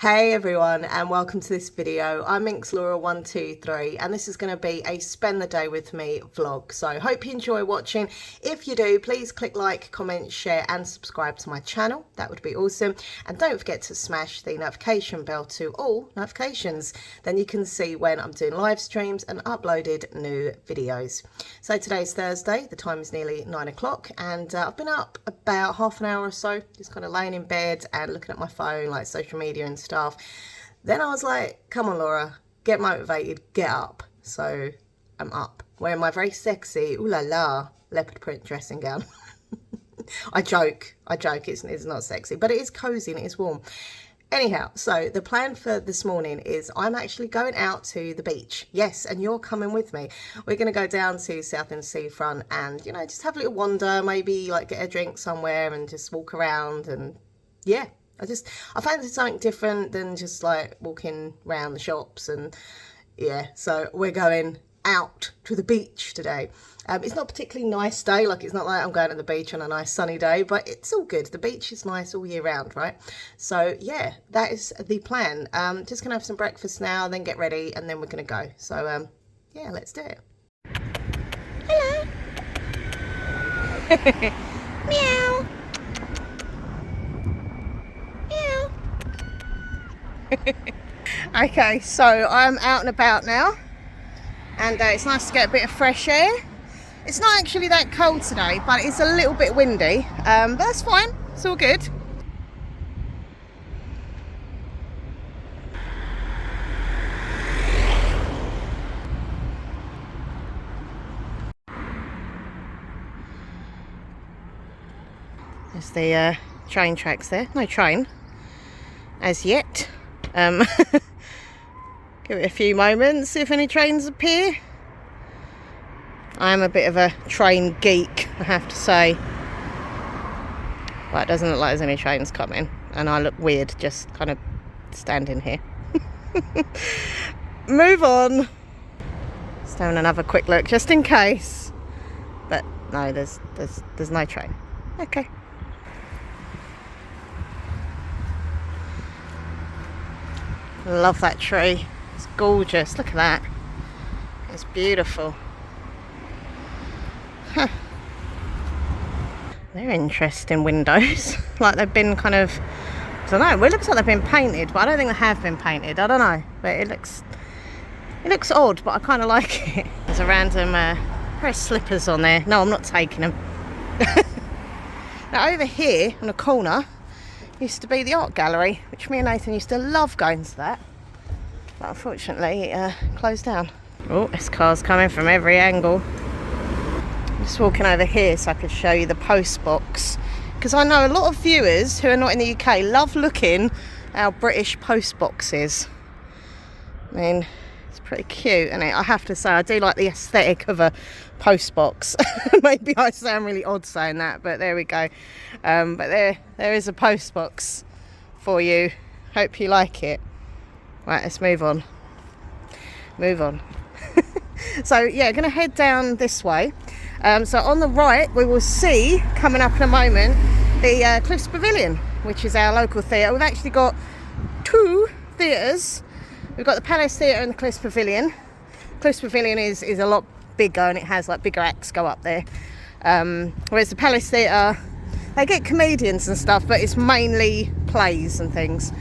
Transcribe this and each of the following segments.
Hey everyone, and welcome to this video. I'm Laura123 and this is going to be a spend the day with me vlog. So hope you enjoy watching. If you do, please click like, comment, share and subscribe to my channel. That would be awesome. And don't forget to smash the notification bell to all notifications. Then you can see when I'm doing live streams and uploaded new videos. So today's Thursday, the time is nearly 9 o'clock and I've been up about half an hour or so, just kind of laying in bed and looking at my phone, like social media and stuff. Then I was like, come on Laura, get motivated, get up. So I'm up wearing my very sexy ooh la la leopard print dressing gown. I joke, it's not sexy, but it is cozy and it is warm. Anyhow, so the plan for this morning is I'm actually going out to the beach. Yes, and you're coming with me. We're going to go down to Southend Seafront and, you know, just have a little wander, maybe like get a drink somewhere and just walk around. And yeah, I fancy something different than just like walking around the shops. And yeah, so we're going out to the beach today. It's not a particularly nice day, like it's not like I'm going to the beach on a nice sunny day, but it's all good. The beach is nice all year round, right? So yeah, that is the plan. Just gonna have some breakfast now, then get ready, and then we're gonna go. So yeah, let's do it. Hello. Meow. Okay, so I'm out and about now and it's nice to get a bit of fresh air. It's not actually that cold today, but it's a little bit windy, but that's fine, it's all good. There's the train tracks there, no train as yet. Give it a few moments, see if any trains appear. I am a bit of a train geek, I have to say. Well, it doesn't look like there's any trains coming, and I look weird just kind of standing here. Move on. Just having another quick look just in case. But no, there's no train. Okay. Love that tree. It's gorgeous. Look at that. It's beautiful. Huh. They're interesting windows. Like they've been kind of, I don't know, it looks like they've been painted, but I don't think they have been painted. I don't know, but it looks odd, but I kind of like it. There's a random pair of slippers on there. No, I'm not taking them. Now over here on the corner used to be the art gallery, which me and Nathan used to love going to that, but unfortunately it closed down. Oh, this car's coming from every angle. I'm just walking over here so I could show you the post box, because I know a lot of viewers who are not in the UK love looking at our British post boxes. I mean, it's pretty cute, and I have to say I do like the aesthetic of a post box. Maybe I sound really odd saying that, but there we go. But there is a post box for you. Hope you like it. Right, let's move on. So yeah, gonna head down this way. So on the right we will see, coming up in a moment, the Cliffs Pavilion, which is our local theatre. We've actually got two theatres. We've got the Palace Theatre and the Cliffs Pavilion. Cliffs Pavilion is a lot bigger and it has like bigger acts go up there. Whereas the Palace Theatre, they get comedians and stuff, but it's mainly plays and things.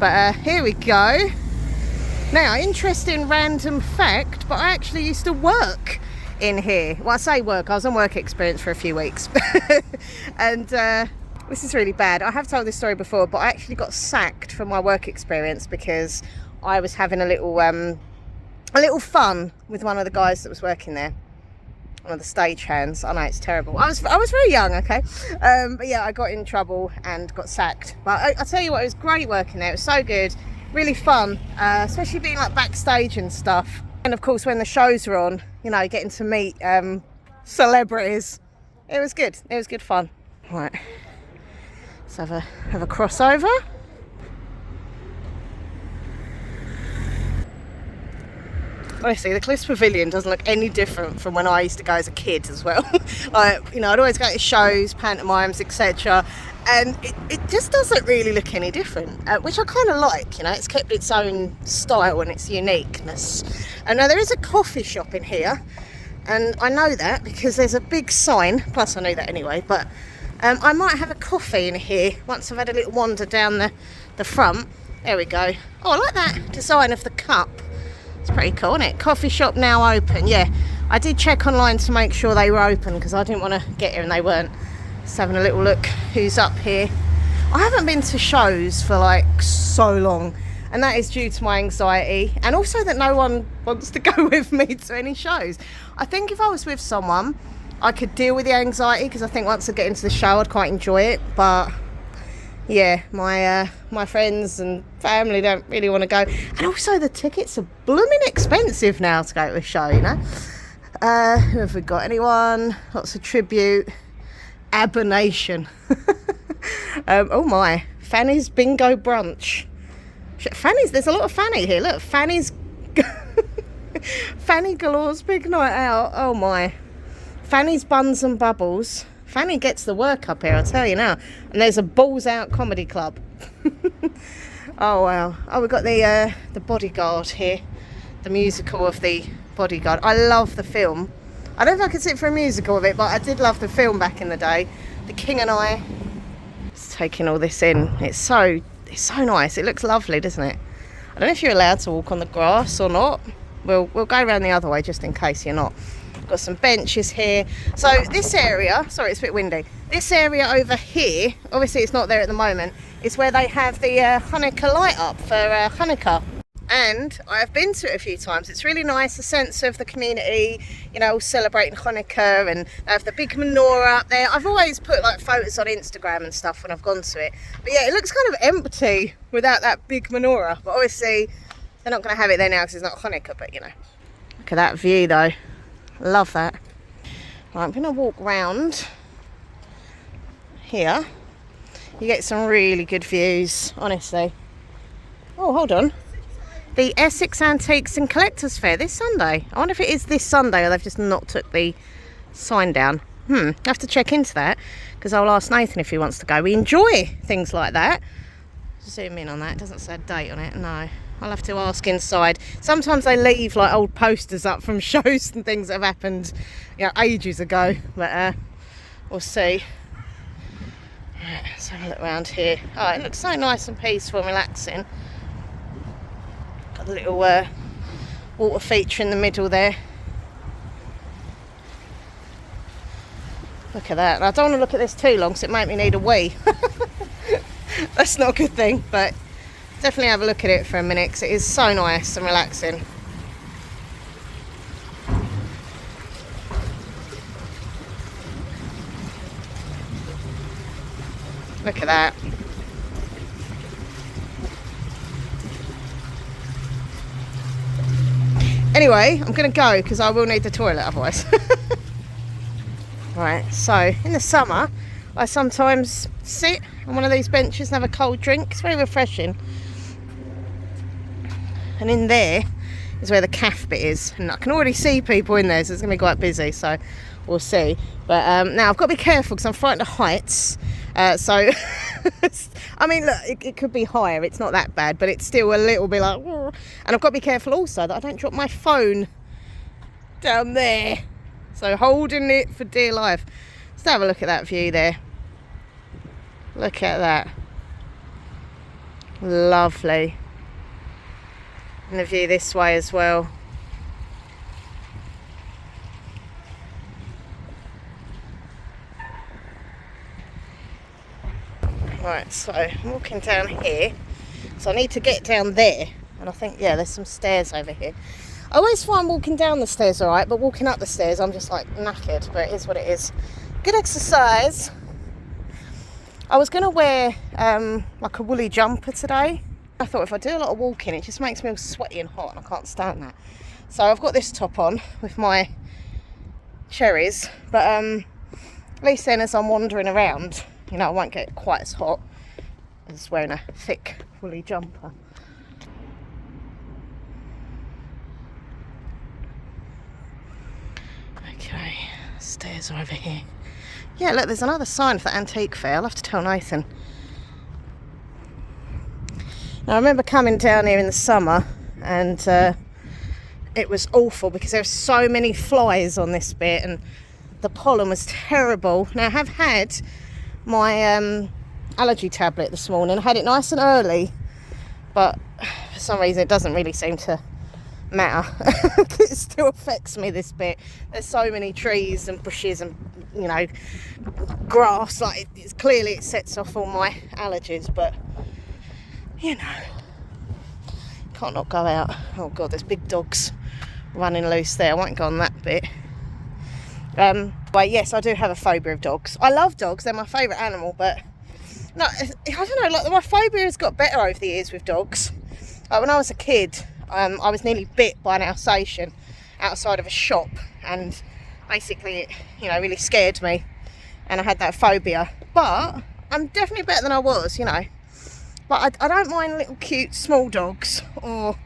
But here we go. Now, interesting random fact, but I actually used to work in here. Well, I say work, I was on work experience for a few weeks. And this is really bad. I have told this story before, but I actually got sacked from my work experience because I was having a little fun with one of the guys that was working there, one of the stagehands. I know it's terrible. I was very young, okay, but yeah, I got in trouble and got sacked. But I tell you what, it was great working there. It was so good, really fun, especially being like backstage and stuff. And of course, when the shows were on, you know, getting to meet celebrities. It was good. It was good fun. Right, let's have a crossover. Honestly, the Cliffs Pavilion doesn't look any different from when I used to go as a kid as well. Like, you know, I'd always go to shows, pantomimes, etc. And it just doesn't really look any different, which I kind of like, you know. It's kept its own style and its uniqueness. And now there is a coffee shop in here, and I know that because there's a big sign, plus I knew that anyway, but I might have a coffee in here once I've had a little wander down the front. There we go. Oh, I like that design of the cup. It's pretty cool, isn't it? Coffee shop now open. Yeah, I did check online to make sure they were open because I didn't want to get here and they weren't. Just having a little look who's up here. I haven't been to shows for like so long, and that is due to my anxiety, and also that no one wants to go with me to any shows. I think if I was with someone, I could deal with the anxiety, because I think once I get into the show I'd quite enjoy it. But yeah, my friends and family don't really want to go, and also the tickets are blooming expensive now to go to a show, you know. Who have we got? Anyone? Lots of tribute. Abonation. Oh my, Fanny's bingo brunch. Fanny's, there's a lot of Fanny here. Look, Fanny's Fanny Galore's big night out. Oh my, Fanny's buns and bubbles. Fanny gets the work up here, I'll tell you now. And there's a balls out comedy club. Oh wow. Oh, we've got the Bodyguard here, the musical of the Bodyguard. I love the film. I don't know if I could sit for a musical of it, but I did love the film back in the day. The King and I. Just taking all this in. It's so nice. It looks lovely, doesn't it? I don't know if you're allowed to walk on the grass or not. We'll go around the other way just in case you're not. Got some benches here. So this area, sorry, it's a bit windy. This area over here, obviously it's not there at the moment, is where they have the Hanukkah light up for Hanukkah. And I've been to it a few times. It's really nice, the sense of the community, you know, all celebrating Hanukkah, and they have the big menorah up there. I've always put like photos on Instagram and stuff when I've gone to it. But yeah, it looks kind of empty without that big menorah. But obviously they're not going to have it there now because it's not Hanukkah, but you know. Look at that view though. Love that. Right, I'm going to walk round here. You get some really good views, honestly. Oh, hold on. The Essex Antiques and Collectors Fair this Sunday. I wonder if it is this Sunday or they've just not took the sign down. I have to check into that, because I'll ask Nathan if he wants to go. We enjoy things like that. Zoom in on that. It doesn't say a date on it. No. I'll have to ask inside. Sometimes they leave like old posters up from shows and things that have happened, you know, ages ago. But we'll see. Right, let's have a look around here. Oh, it looks so nice and peaceful and relaxing. Got a little water feature in the middle there. Look at that. I don't want to look at this too long, so it might make me need a wee. That's not a good thing, but definitely have a look at it for a minute, because it is so nice and relaxing. Look at that. Anyway, I'm going to go because I will need the toilet otherwise. Right, so in the summer I sometimes sit on one of these benches and have a cold drink. It's very refreshing. And in there is where the calf bit is, and I can already see people in there, so it's going to be quite busy, so we'll see. But now I've got to be careful because I'm frightened of heights, so I mean, look, it could be higher, it's not that bad, but it's still a little bit like, and I've got to be careful also that I don't drop my phone down there, so holding it for dear life. Let's have a look at that view there. Look at that, lovely. And the view this way as well. Right, so I'm walking down here, so I need to get down there, and I think, yeah, there's some stairs over here. I always find walking down the stairs alright, but walking up the stairs I'm just like knackered, but it is what it is. Good exercise. I was going to wear like a woolly jumper today. I thought if I do a lot of walking, it just makes me all sweaty and hot, and I can't stand that. So I've got this top on with my cherries, but at least then as I'm wandering around, you know, I won't get quite as hot as wearing a thick woolly jumper. Okay, stairs are over here. Yeah, look, there's another sign for the antique fair. I'll have to tell Nathan. Now, I remember coming down here in the summer and it was awful because there were so many flies on this bit and the pollen was terrible. Now, I have had my allergy tablet this morning. I had it nice and early, but for some reason it doesn't really seem to matter. It still affects me, this bit. There's so many trees and bushes and, you know, grass. Like, it's clearly it sets off all my allergies, but you know, can't not go out. Oh god, there's big dogs running loose there. I won't go on that bit. But yes, I do have a phobia of dogs. I love dogs, they're my favourite animal, but no, I don't know, like, my phobia has got better over the years with dogs. Like, when I was a kid, I was nearly bit by an Alsatian outside of a shop, and basically it, you know, really scared me, and I had that phobia. But I'm definitely better than I was, you know. But I don't mind little cute small dogs or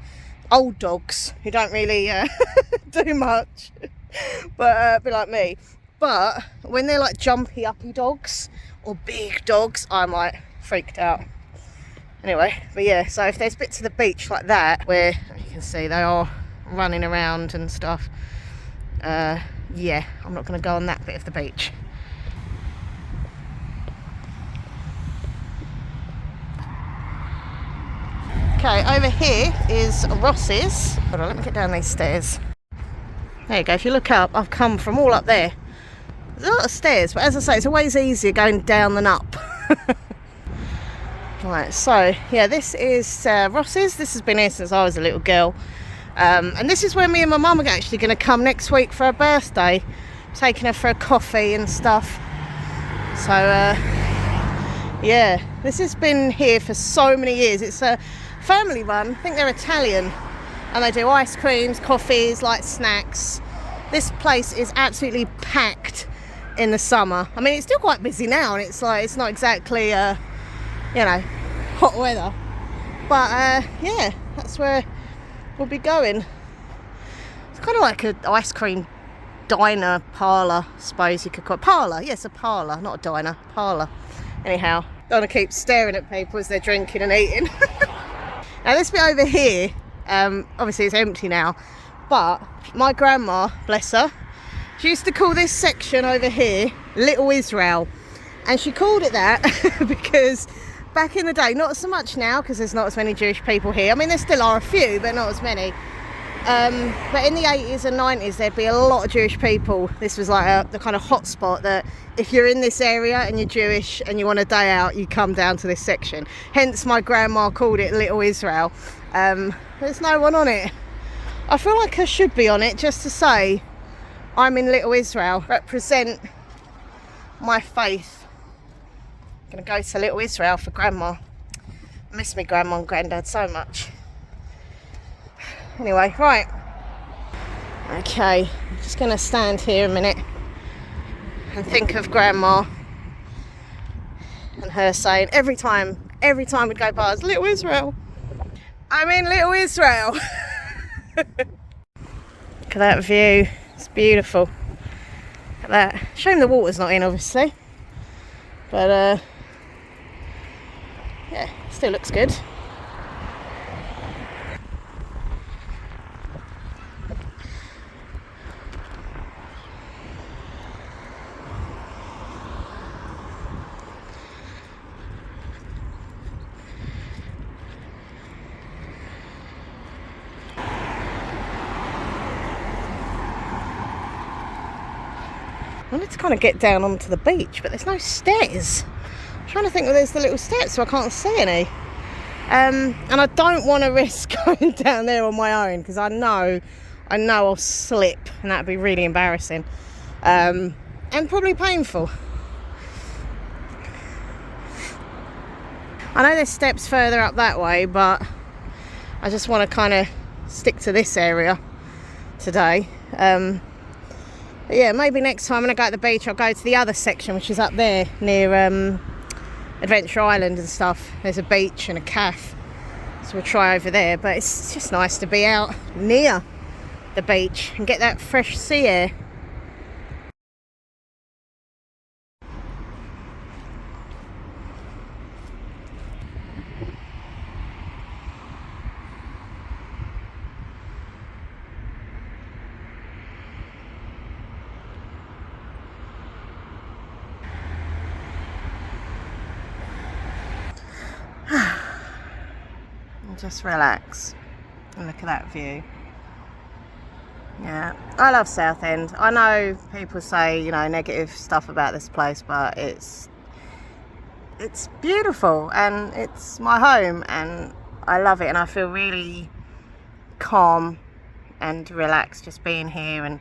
old dogs who don't really do much, but be like me. But when they're like jumpy uppy dogs or big dogs, I'm like freaked out. Anyway, but yeah, so if there's bits of the beach like that where you can see they are running around and stuff, yeah, I'm not going to go on that bit of the beach. Okay, over here is Ross's. Hold on, let me get down these stairs. There you go, if you look up, I've come from all up there. There's a lot of stairs, but as I say, it's always easier going down than up. Right, so yeah, this is Ross's. This has been here since I was a little girl. And this is where me and my mum are actually going to come next week for her birthday. I'm taking her for a coffee and stuff. So, yeah, this has been here for so many years. It's a family run. I think they're Italian. And they do ice creams, coffees, light snacks. This place is absolutely packed in the summer. I mean, it's still quite busy now, and it's like, it's not exactly, you know, hot weather. But, yeah, that's where we'll be going. It's kind of like an ice cream diner, parlour, I suppose you could call it. Parlour, yes, a parlour, not a diner, parlour. Anyhow, don't want to keep staring at people as they're drinking and eating. Now, this bit over here, obviously it's empty now, but my grandma, bless her, she used to call this section over here Little Israel, and she called it that because back in the day, not so much now because there's not as many Jewish people here. I mean, there still are a few, but not as many. But in the 80s and 90s, there'd be a lot of Jewish people. This was like the kind of hot spot that if you're in this area and you're Jewish and you want a day out, you come down to this section. Hence, my grandma called it Little Israel. There's no one on it. I feel like I should be on it just to say I'm in Little Israel, represent my faith. I'm gonna go to Little Israel for grandma. I miss my grandma and granddad so much. Anyway, right. Okay, I'm just gonna stand here a minute and think of grandma and her saying every time we'd go past Little Israel. I'm in Little Israel. Look at that view, it's beautiful. Look at that. Shame the water's not in, obviously, but yeah, still looks good. I wanted to kind of get down onto the beach, but there's no stairs. I'm trying to think where there's the little steps, so I can't see any. And I don't want to risk going down there on my own because I know I'll slip, and that'd be really embarrassing, and probably painful. I know there's steps further up that way, but I just want to kind of stick to this area today. But yeah, maybe next time when I go to the beach, I'll go to the other section, which is up there near Adventure Island and stuff. There's a beach and a cafe, so we'll try over there. But it's just nice to be out near the beach and get that fresh sea air. and just relax and look at that view. Yeah, I love Southend. I know people say, you know, negative stuff about this place, but it's beautiful and it's my home and I love it, and I feel really calm and relaxed just being here and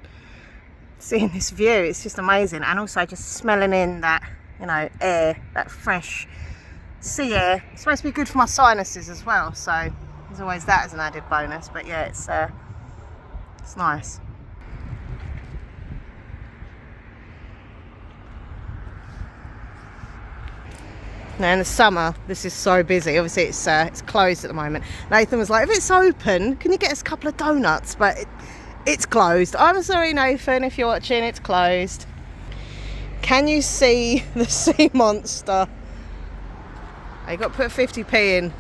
seeing this view. It's just amazing, and also just smelling in that, you know, air, that fresh sea air. It's supposed to be good for my sinuses as well, so there's always that as an added bonus. But yeah, it's nice. Now in the summer, this is so busy. Obviously it's closed at the moment. Nathan was like, if it's open, can you get us a couple of donuts? But it's closed. I'm sorry, Nathan, if you're watching, it's closed. Can you see the sea monster? You got to put 50p in.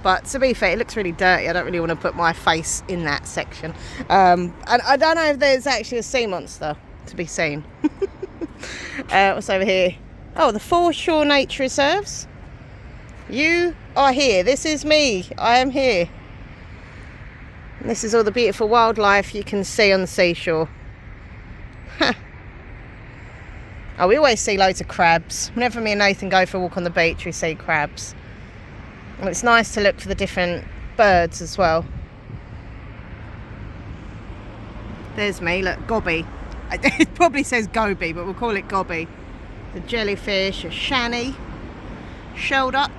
But to be fair, it looks really dirty. I don't really want to put my face in that section. And I don't know if there's actually a sea monster to be seen. What's over here? Oh, the Foreshore Nature Reserves. You are here. This is me. I am here. And this is all the beautiful wildlife you can see on the seashore. Oh, we always see loads of crabs. Whenever me and Nathan go for a walk on the beach, we see crabs. And it's nice to look for the different birds as well. There's me, look, gobby. It probably says goby, but we'll call it gobby. The jellyfish, a shanny, shelduck.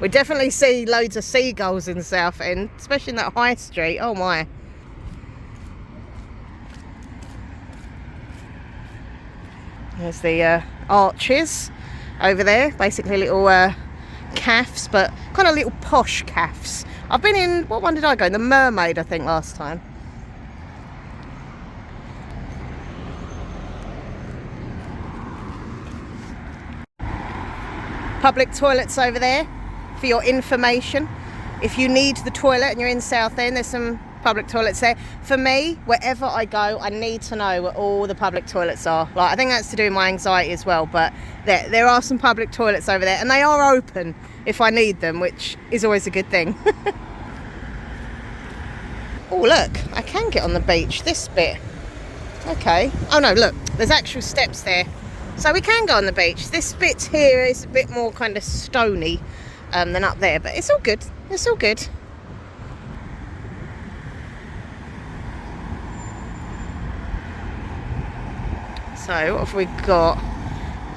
We definitely see loads of seagulls in Southend, especially in that high street. Oh my. There's the arches over there, basically little cafes, but kind of little posh cafes. I've been in, what one did I go in? The Mermaid, I think, last time. Public toilets over there for your information. If you need the toilet and you're in Southend, there's some public toilets there. For me, wherever I go, I need to know where all the public toilets are. Like, I think that's to do with my anxiety as well, but there are some public toilets over there, and they are open if I need them, which is always a good thing. Oh look, I can get on the beach, this bit. Okay. Oh no, look, there's actual steps there. So we can go on the beach. This bit here is a bit more kind of stony than up there, but it's all good. It's all good. So what have we got?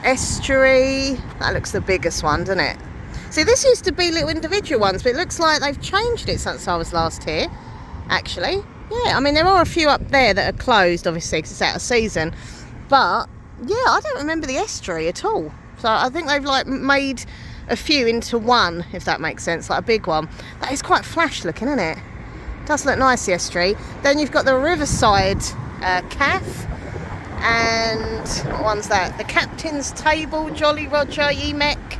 Estuary. That looks the biggest one, doesn't it? See, this used to be little individual ones, but it looks like they've changed it since I was last here, actually. Yeah, I mean, there are a few up there that are closed, obviously, because it's out of season. But yeah, I don't remember the estuary at all. So I think they've like made a few into one, if that makes sense, like a big one. That is quite flash looking, isn't it? Does look nice, the estuary. Then you've got the Riverside Caf. And what one's that? The Captain's Table, Jolly Roger, Yemek.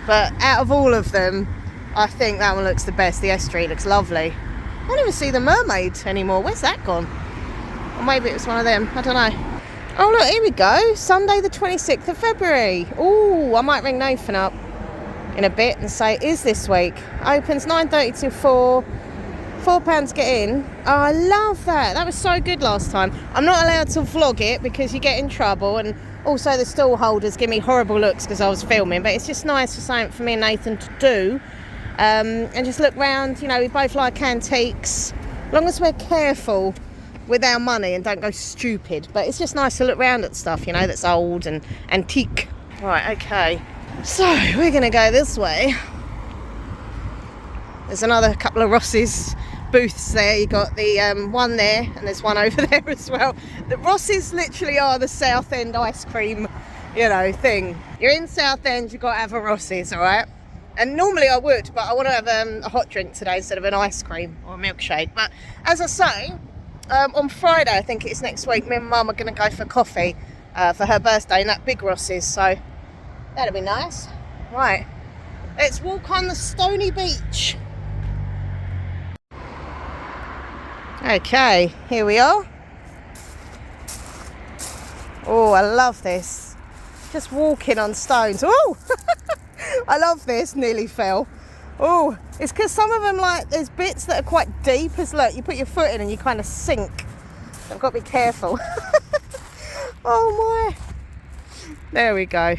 But out of all of them, I think that one looks the best. The estuary looks lovely. I don't even see the Mermaid anymore. Where's that gone? Or maybe it was one of them. I don't know. Oh look, here we go. Sunday the 26th of February. Oh, I might ring Nathan up in a bit and say, is this week? Opens 9:30 till 4. £4 to get in. Oh, I love that. That was so good last time. I'm not allowed to vlog it because you get in trouble, and also the stall holders give me horrible looks because I was filming, but it's just nice for something for me and Nathan to do, and just look round. You know, we both like antiques, as long as we're careful with our money and don't go stupid, but it's just nice to look round at stuff, you know, that's old and antique. Right, okay, so we're gonna go this way. There's another couple of Ross's booths there. You got the one there, and there's one over there as well. The Ross's literally are the Southend ice cream, you know, thing. You're in Southend, you've got to have a Ross's, all right? And normally I would, but I want to have a hot drink today instead of an ice cream or a milkshake. But as I say, on Friday, I think it's next week, me and Mum are going to go for coffee for her birthday in that big Ross's, so that'll be nice. Right, let's walk on the stony beach. Okay, here we are. Oh, I love this. Just walking on stones. Oh, I love this. Nearly fell. Oh, it's because some of them, like, there's bits that are quite deep. As look, you put your foot in and you kind of sink. I've got to be careful. Oh my. There we go.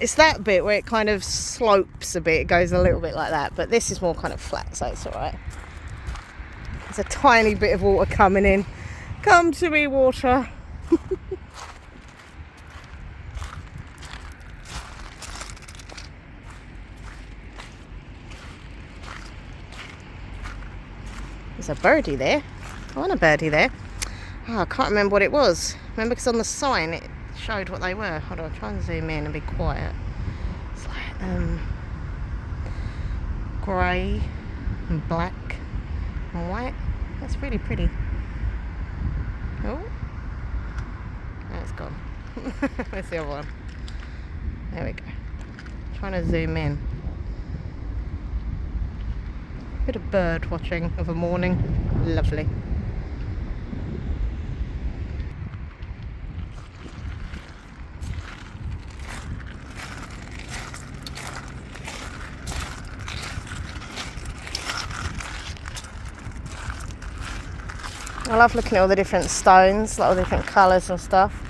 It's that bit where it kind of slopes a bit. It goes a little bit like that. But this is more kind of flat, so it's all right. There's a tiny bit of water coming in. Come to me, water. There's a birdie there. I want a birdie there. Oh, I can't remember what it was. Remember, because on the sign it showed what they were. Hold on, I'll try and zoom in and be quiet. It's like grey and black and white. That's really pretty. Oh, it's gone. Where's the other one? There we go. Trying to zoom in. Bit of bird watching of a morning. Lovely. I love looking at all the different stones, like all the different colours and stuff.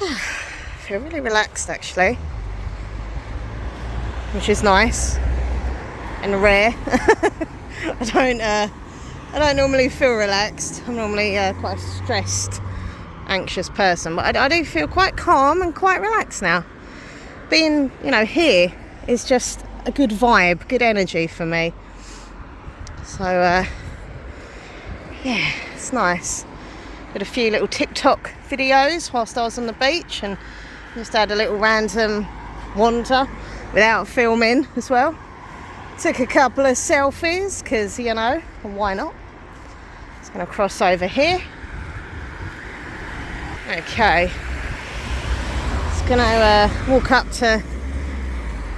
I feel really relaxed actually, which is nice and rare. I don't normally feel relaxed. I'm normally quite a stressed, anxious person, but I do feel quite calm and quite relaxed now. Being, you know, here is just a good vibe, good energy for me. So yeah, it's nice. Did a few little TikTok videos whilst I was on the beach and just had a little random wander without filming as well. Took a couple of selfies because, you know, why not? Just going to cross over here. Okay. Just going to walk up to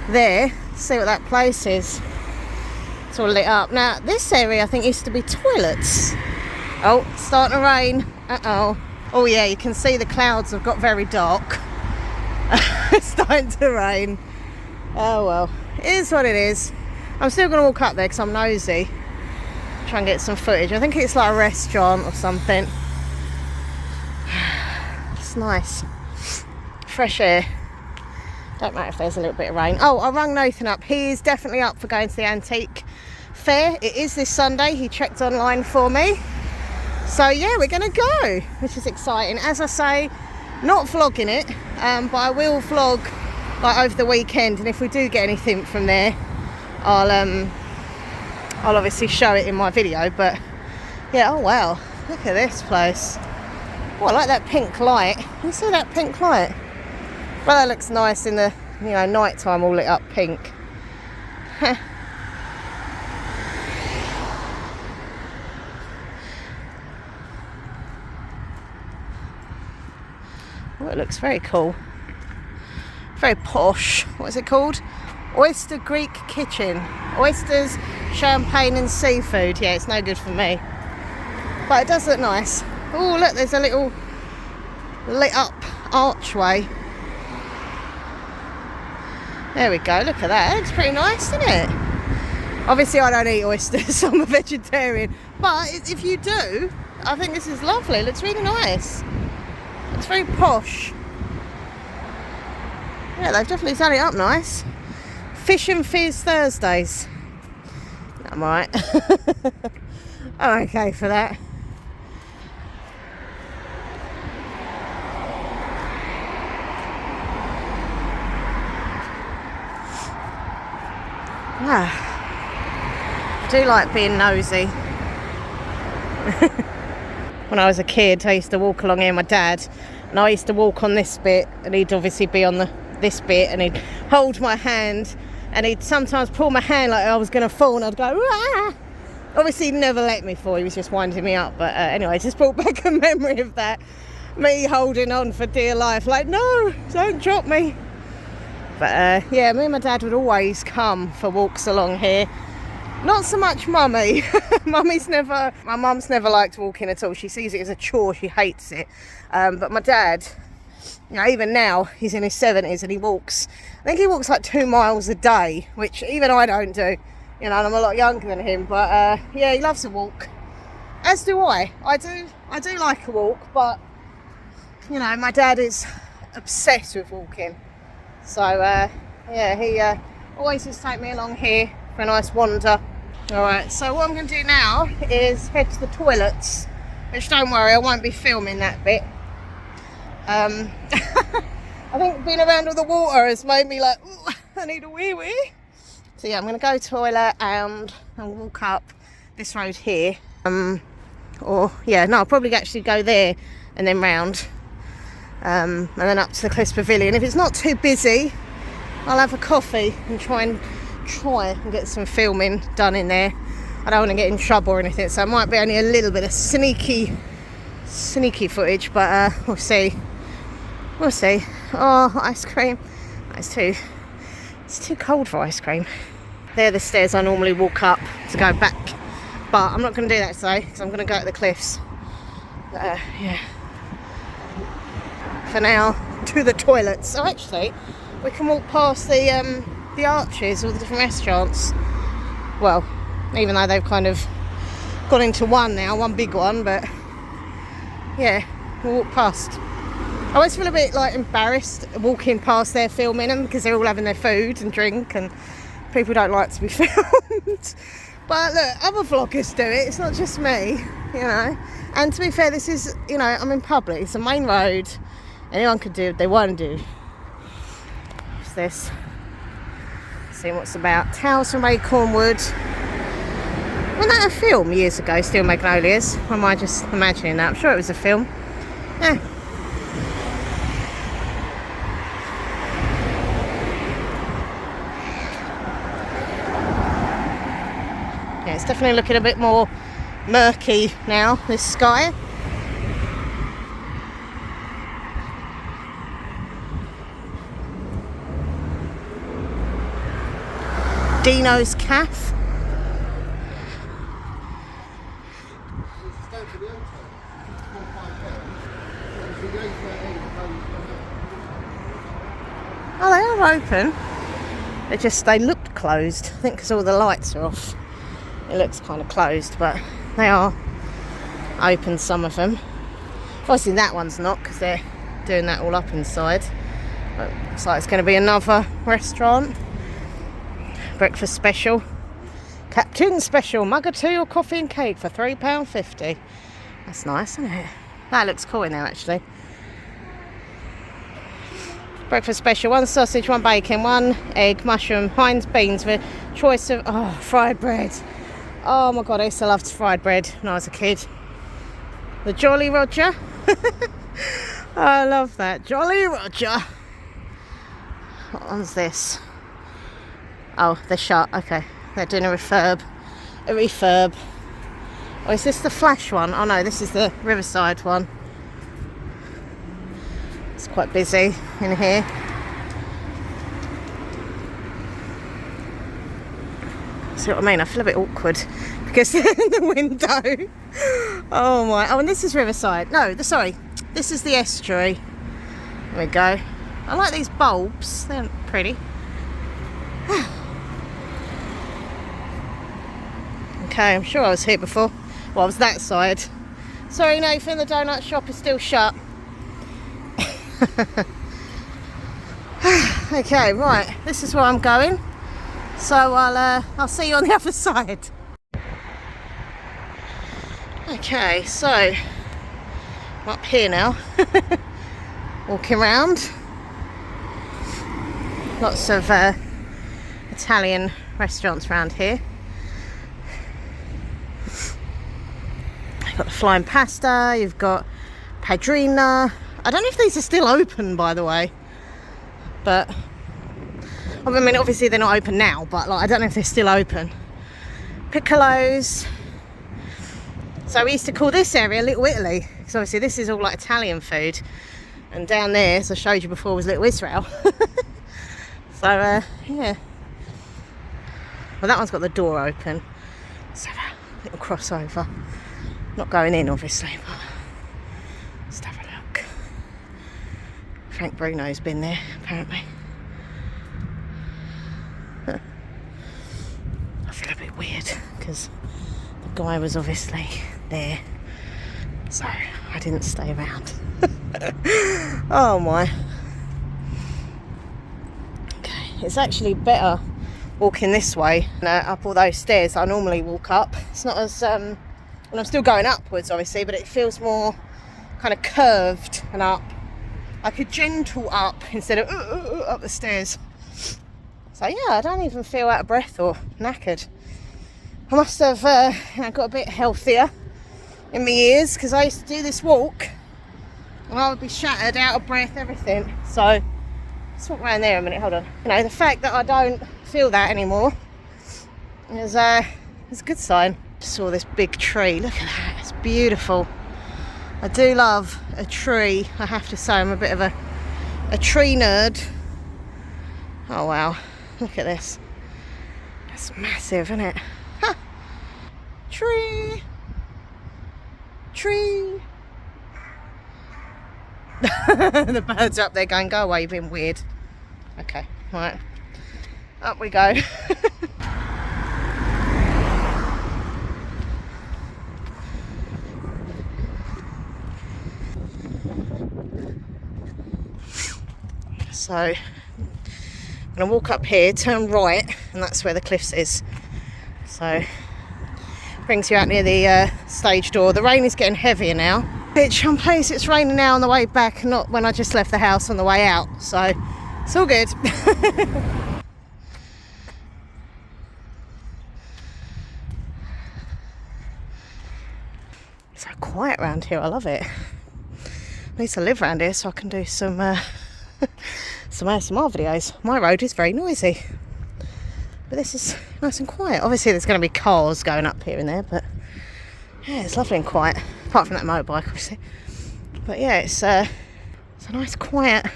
there, see what that place is. It's all lit up. Now, this area I think used to be toilets. Oh, it's starting to rain. Uh-oh. Oh yeah, you can see the clouds have got very dark. It's starting to rain. Oh well, it is what it is. I'm still going to walk up there because I'm nosy. Try and get some footage. I think it's like a restaurant or something. It's nice. Fresh air. Don't matter if there's a little bit of rain. Oh, I rung Nathan up. He is definitely up for going to the antique fair. It is this Sunday. He checked online for me. So yeah, we're going to go, which is exciting. As I say, not vlogging it, but I will vlog like over the weekend, and if we do get anything from there, I'll obviously show it in my video. But yeah, oh wow, look at this place. Oh, I like that pink light. You see that pink light? Well, that looks nice in the, you know, night time, all lit up pink. Oh, it looks very cool. Very posh. What is it called? Oyster Greek Kitchen. Oysters, champagne and seafood. Yeah, it's no good for me. But it does look nice. Oh, look, there's a little lit up archway. There we go, look at that. It looks pretty nice, doesn't it? Obviously, I don't eat oysters, I'm a vegetarian. But if you do, I think this is lovely. It looks really nice. It's very posh. Yeah, they've definitely done it up nice. Fish and Fizz Thursdays. I'm alright. I'm okay for that. I do like being nosy. When I was a kid, I used to walk along here with my dad, and I used to walk on this bit, and he'd obviously be on this bit, and he'd hold my hand, and he'd sometimes pull my hand like I was going to fall, and I'd go, ah! Obviously he never let me fall, he was just winding me up, but anyway, just brought back a memory of that, me holding on for dear life, like, no, don't drop me. But yeah, me and my dad would always come for walks along here. Not so much mummy. My mum's never liked walking at all. She sees it as a chore, she hates it. But my dad, you know, even now, he's in his 70s and he walks, I think he walks like 2 miles a day, which even I don't do. You know, and I'm a lot younger than him, but yeah, he loves a walk. As do I. I do like a walk, but, you know, my dad is obsessed with walking. So, yeah, he always just take me along here for a nice wander. Alright, so what I'm going to do now is head to the toilets, which, don't worry, I won't be filming that bit. I think being around all the water has made me like, ooh, I need a wee. So yeah, I'm going to go toilet and walk up this road here. Or, yeah, no, I'll probably actually go there and then round. And then up to the Cliffs Pavilion. If it's not too busy, I'll have a coffee and try and get some filming done in there. I don't want to get in trouble or anything, so it might be only a little bit of sneaky footage, but we'll see. Oh, ice cream. It's too cold for ice cream. They're the stairs I normally walk up to go back, but I'm not going to do that today because I'm going to go to the cliffs. Yeah. For now, to the toilets. So actually, we can walk past the arches, all the different restaurants. Well, even though they've kind of gone into one now, one big one, but yeah, we'll walk past. I always feel a bit like embarrassed walking past there filming them because they're all having their food and drink and people don't like to be filmed. But look, other vloggers do it, it's not just me, you know. And to be fair, this is, you know, I'm in public, it's a main road. Anyone could do what they want to do. What's this? See what it's about. Towels from Acorn Wood. Wasn't that a film years ago, Steel Magnolias? Or am I just imagining that? I'm sure it was a film. Yeah. Yeah, it's definitely looking a bit more murky now, this sky. Dino's Cafe. Oh, they are open. They looked closed. I think because all the lights are off. It looks kind of closed, but they are open, some of them. Obviously that one's not because they're doing that all up inside. But it looks like it's going to be another restaurant. Breakfast special. Captain special. Mug of tea or coffee and cake for £3.50. That's nice, isn't it? That looks cool in there actually. Breakfast special. 1 sausage, 1 bacon, 1 egg, mushroom, Heinz beans with choice of fried bread. Oh my god, I used to love fried bread when I was a kid. The Jolly Roger. I love that. Jolly Roger. What one's this? Oh, they're shut. Okay. They're doing a refurb. Oh, is this the Flash one? Oh no, this is the Riverside one. It's quite busy in here. See what I mean? I feel a bit awkward because they're in the window. Oh my. Oh, and this is Riverside. No, sorry. This is the estuary. There we go. I like these bulbs. They're pretty. Okay, I'm sure I was here before. Well, I was that side. Sorry, Nathan, the donut shop is still shut. Okay, right. This is where I'm going. So I'll see you on the other side. Okay, so I'm up here now, walking around. Lots of Italian restaurants around here. You've got the Flying Pasta, you've got Padrina. I don't know if these are still open, by the way, but I mean, obviously they're not open now, but like, I don't know if they're still open. Piccolos. So we used to call this area Little Italy, because obviously this is all like Italian food, and down there, as I showed you before, was Little Israel. So yeah, well, that one's got the door open. Let's have a little crossover. Not going in, obviously, but let's have a look. Frank Bruno's been there, apparently. I feel a bit weird because the guy was obviously there, so I didn't stay around. Oh my. Okay, it's actually better walking this way up all those stairs I normally walk up. It's not as and I'm still going upwards, obviously, but it feels more kind of curved and up, like a gentle up instead of up the stairs. So yeah, I don't even feel out of breath or knackered. I must have got a bit healthier in my ears, because I used to do this walk and I would be shattered, out of breath, everything. So let's walk around there a minute. Hold on. You know, the fact that I don't feel that anymore is a good sign. Just saw this big tree. Look at that. It's beautiful. I do love a tree, I have to say. I'm a bit of a tree nerd. Oh wow, look at this. That's massive, isn't it? Ha! Tree. Tree. The birds are up there going, go away, you've been weird. Okay, right. Up we go. So I'm going to walk up here, turn right, and that's where the cliffs is. So brings you out near the stage door. The rain is getting heavier now, which I'm pleased it's raining now on the way back, not when I just left the house on the way out. So it's all good. It's so quiet around here. I love it. I used to live around here so I can do some some ASMR videos. My road is very noisy, but this is nice and quiet. Obviously there's going to be cars going up here and there, but yeah, it's lovely and quiet, apart from that motorbike obviously. But yeah, it's a nice quiet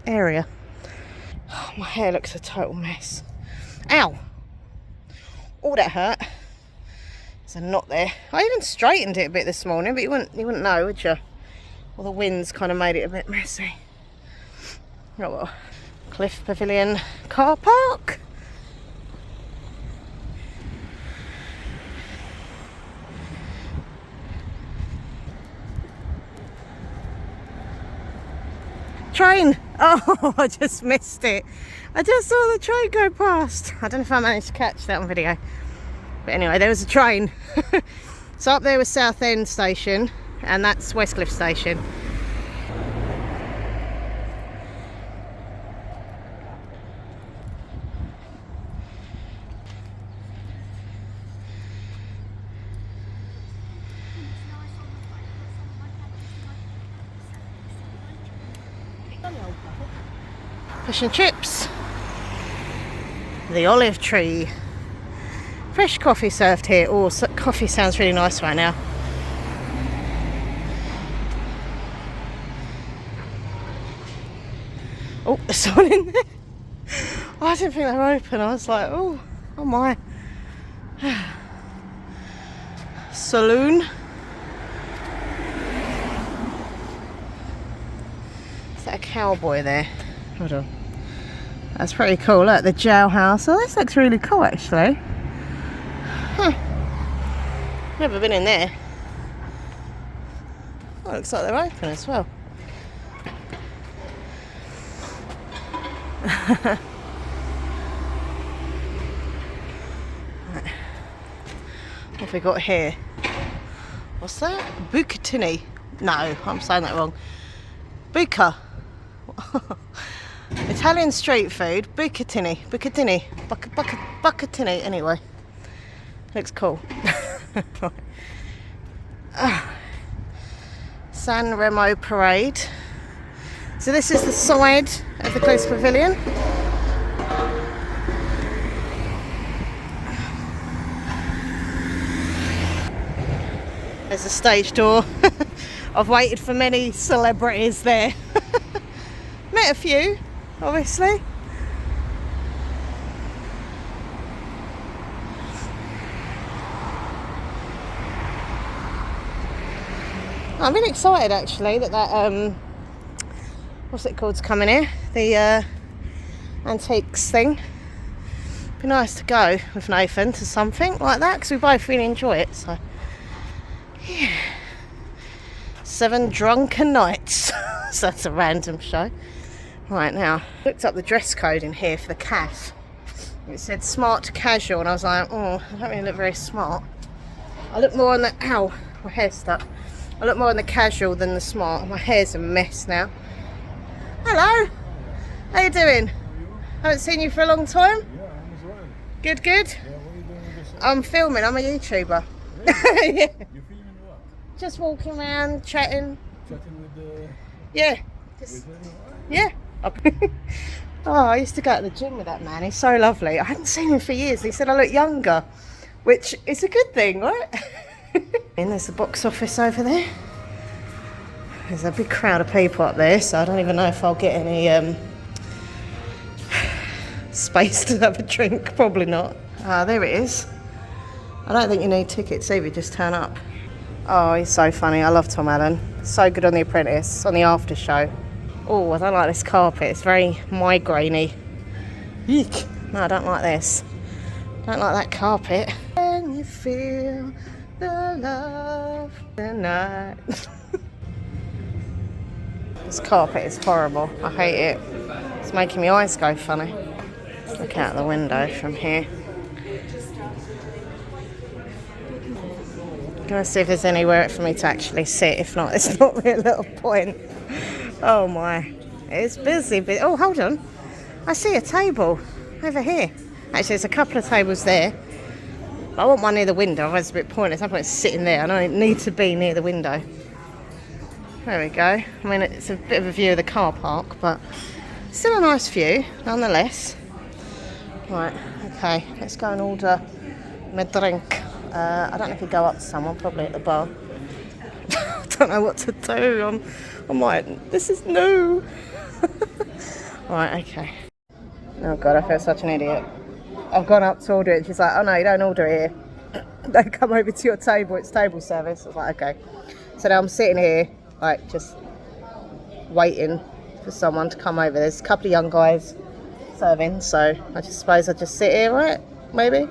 area. Oh, my hair looks a total mess. Ow! Oh, that hurt. There's a knot there. I even straightened it a bit this morning, but you wouldn't know, would you? Well, the wind's kind of made it a bit messy. Oh well. Cliff Pavilion car park. Train! Oh, I just missed it. I just saw the train go past. I don't know if I managed to catch that on video. But anyway, there was a train. So up there was Southend Station, and that's Westcliff Station. Fish and chips. The olive tree. Fresh coffee served here. Oh, coffee sounds really nice right now. Oh, there's someone in there. Oh, I didn't think they were open. I was like, oh my. Saloon. Is that a cowboy there? Hold on. That's pretty cool. Look, the jailhouse. Oh, this looks really cool actually. Huh. Never been in there. Oh, looks like they're open as well. Right. What have we got here? What's that? Bucatini. No, I'm saying that wrong. Buca. Italian street food. Bucatini. Bucatini. Anyway, looks cool. San Remo Parade. So this is the side of the Close Pavilion. There's a stage door. I've waited for many celebrities there. Met a few, obviously. I'm really excited actually that what's it called, to come in here, the antiques thing. Be nice to go with Nathan to something like that because we both really enjoy it. So yeah, 7 drunken nights. So that's a random show. Right, now looked up the dress code in here for the calf. It said smart casual, and I was like, oh, I don't really look very smart. I look more on the, ow, my hair's stuck. I look more on the casual than the smart. My hair's a mess now. Hello, how you doing? Haven't seen you for a long time. Yeah, I'm as well. Good. Yeah, what are you doing with yourself? I'm filming, I'm a YouTuber. Really? Yeah. You're filming what? Just walking around, chatting. Chatting with the... Yeah. With anyone? Yeah. Oh, I used to go to the gym with that man. He's so lovely. I hadn't seen him for years. He said I look younger, which is a good thing, right? And there's the box office over there. There's a big crowd of people up there, so I don't even know if I'll get any space to have a drink. Probably not. Ah, there it is. I don't think you need tickets either, just turn up. Oh, he's so funny. I love Tom Allen. So good on The Apprentice, on the after show. Oh, I don't like this carpet. It's very migraine-y. Eek. No, I don't like this. Don't like that carpet. Can you feel the love tonight? This carpet is horrible. I hate it. It's making my eyes go funny. Let's look out the window from here. I'm gonna see if there's anywhere for me to actually sit. If not, there's not really a little point. Oh my, it's busy. Oh, hold on. I see a table over here. Actually, there's a couple of tables there. But I want one near the window. Otherwise it's a bit pointless. No point sitting there. I don't need to be near the window. There we go. I mean, it's a bit of a view of the car park, but still a nice view, nonetheless. Right, okay, let's go and order my drink. I don't know if you go up to someone, probably at the bar. I don't know what to do. I'm like, this is new. Right, okay. Oh God, I feel such an idiot. I've gone up to order it and she's like, oh no, you don't order it here. They come over to your table, it's table service. I was like, okay. So now I'm sitting here, like, just waiting for someone to come over. There's a couple of young guys serving, so I just suppose I'll just sit here, right? Maybe?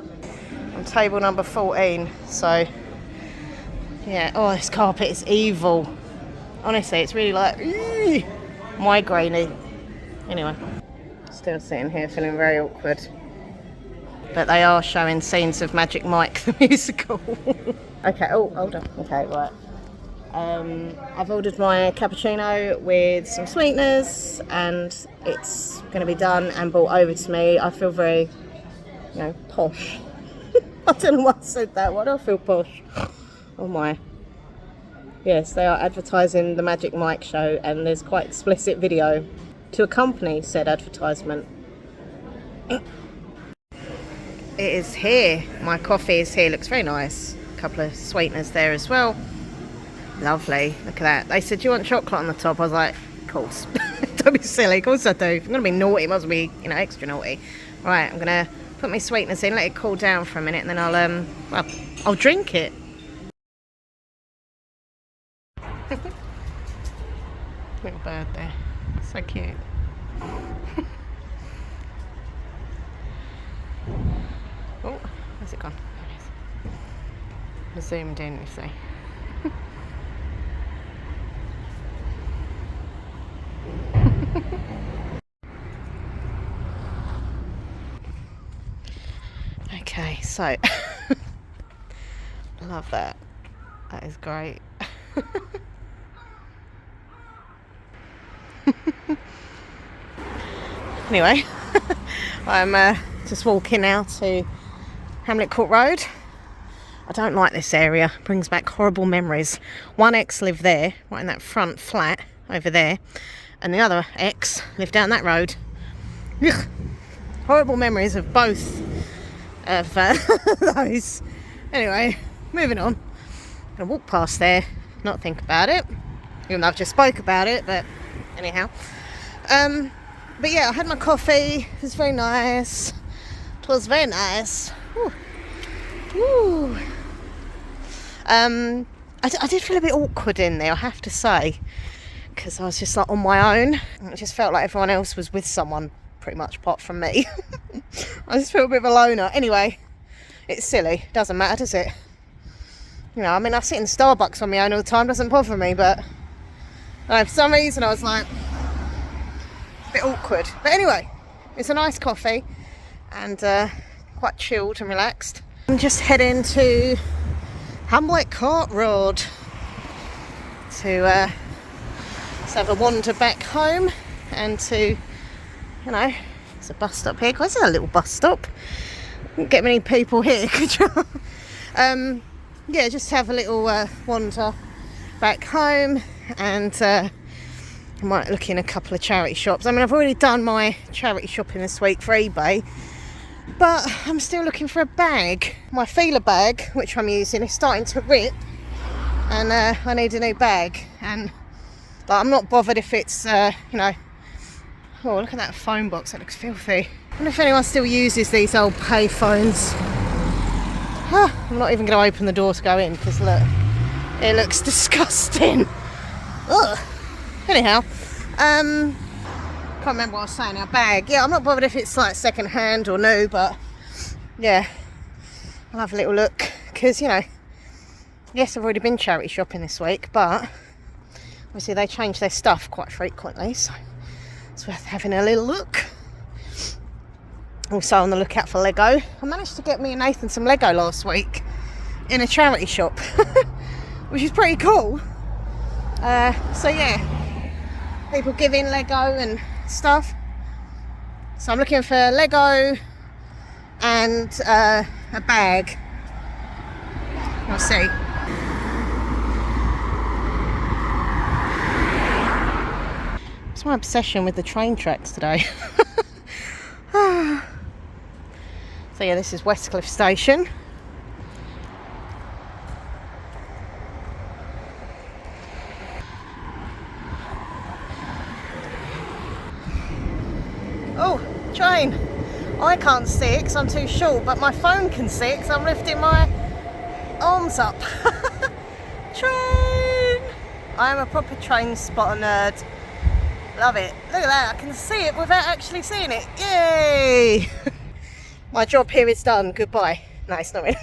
I'm table number 14, so yeah. Oh, this carpet is evil. Honestly, it's really like migraine-y. Anyway, still sitting here feeling very awkward. But they are showing scenes of Magic Mike the musical. Okay, oh, hold on. Okay, right. I've ordered my cappuccino with some sweeteners and it's going to be done and brought over to me. I feel very, posh. I don't know why I said that. Why do I feel posh? Oh my. Yes, they are advertising the Magic Mike show and there's quite explicit video to accompany said advertisement. It is here. My coffee is here. Looks very nice. A couple of sweeteners there as well. Lovely. Look at that. They said, do you want chocolate on the top? I was like, of course. Don't be silly. Of course I do. If I'm going to be naughty, it must be, extra naughty. Right, I'm going to put my sweeteners in, let it cool down for a minute, and then I'll drink it. Little bird there. So cute. Oh, where's it gone? There it is. I zoomed in, you see. Okay, so love that. That is great. Anyway, I'm just walking now to Hamlet Court Road. I don't like this area. It brings back horrible memories. One ex lived there, right in that front flat over there, and the other ex lived down that road. Ugh. Horrible memories of both of those. Anyway, moving on. I'm gonna walk past there, not think about it, even though I've just spoke about it, but anyhow. But yeah, I had my coffee. It was very nice. It was very nice. Woo. Woo. I did feel a bit awkward in there, I have to say, because I was just like on my own. It just felt like everyone else was with someone, pretty much, apart from me. I just feel a bit of a loner. Anyway, it's silly. Doesn't matter, does it? You know, I mean, I sit in Starbucks on my own all the time. Doesn't bother me, but for some reason I was like a bit awkward. But anyway, it's a nice coffee and quite chilled and relaxed. I'm just heading to Hamlet Court Road to have a wander back home and to, you know, there's a bus stop here. There's a little bus stop. Didn't get many people here, could you? Yeah, just have a little wander back home, and I might look in a couple of charity shops. I mean, I've already done my charity shopping this week for eBay, but I'm still looking for a bag. My feeler bag, which I'm using, is starting to rip, and I need a new bag. And like, I'm not bothered if it's, you know, oh, look at that phone box, that looks filthy. I wonder if anyone still uses these old pay phones. I'm not even going to open the door to go in because look, it looks disgusting. Ugh. Anyhow, can't remember what I was saying. Our bag, yeah, I'm not bothered if it's like second hand or new, but yeah, I'll have a little look because, you know, yes, I've already been charity shopping this week, but obviously they change their stuff quite frequently, so it's worth having a little look. Also on the lookout for Lego. I managed to get me and Nathan some Lego last week in a charity shop, which is pretty cool. So yeah, people giving Lego and stuff. So I'm looking for Lego and a bag. We'll see. It's my obsession with the train tracks today. So yeah, this is Westcliff Station. Oh, train. I can't see it because I'm too short, but my phone can see it because I'm lifting my arms up. Train! I am a proper train spotter nerd. Love it. Look at that, I can see it without actually seeing it. Yay! My job here is done. Goodbye. No, it's not really.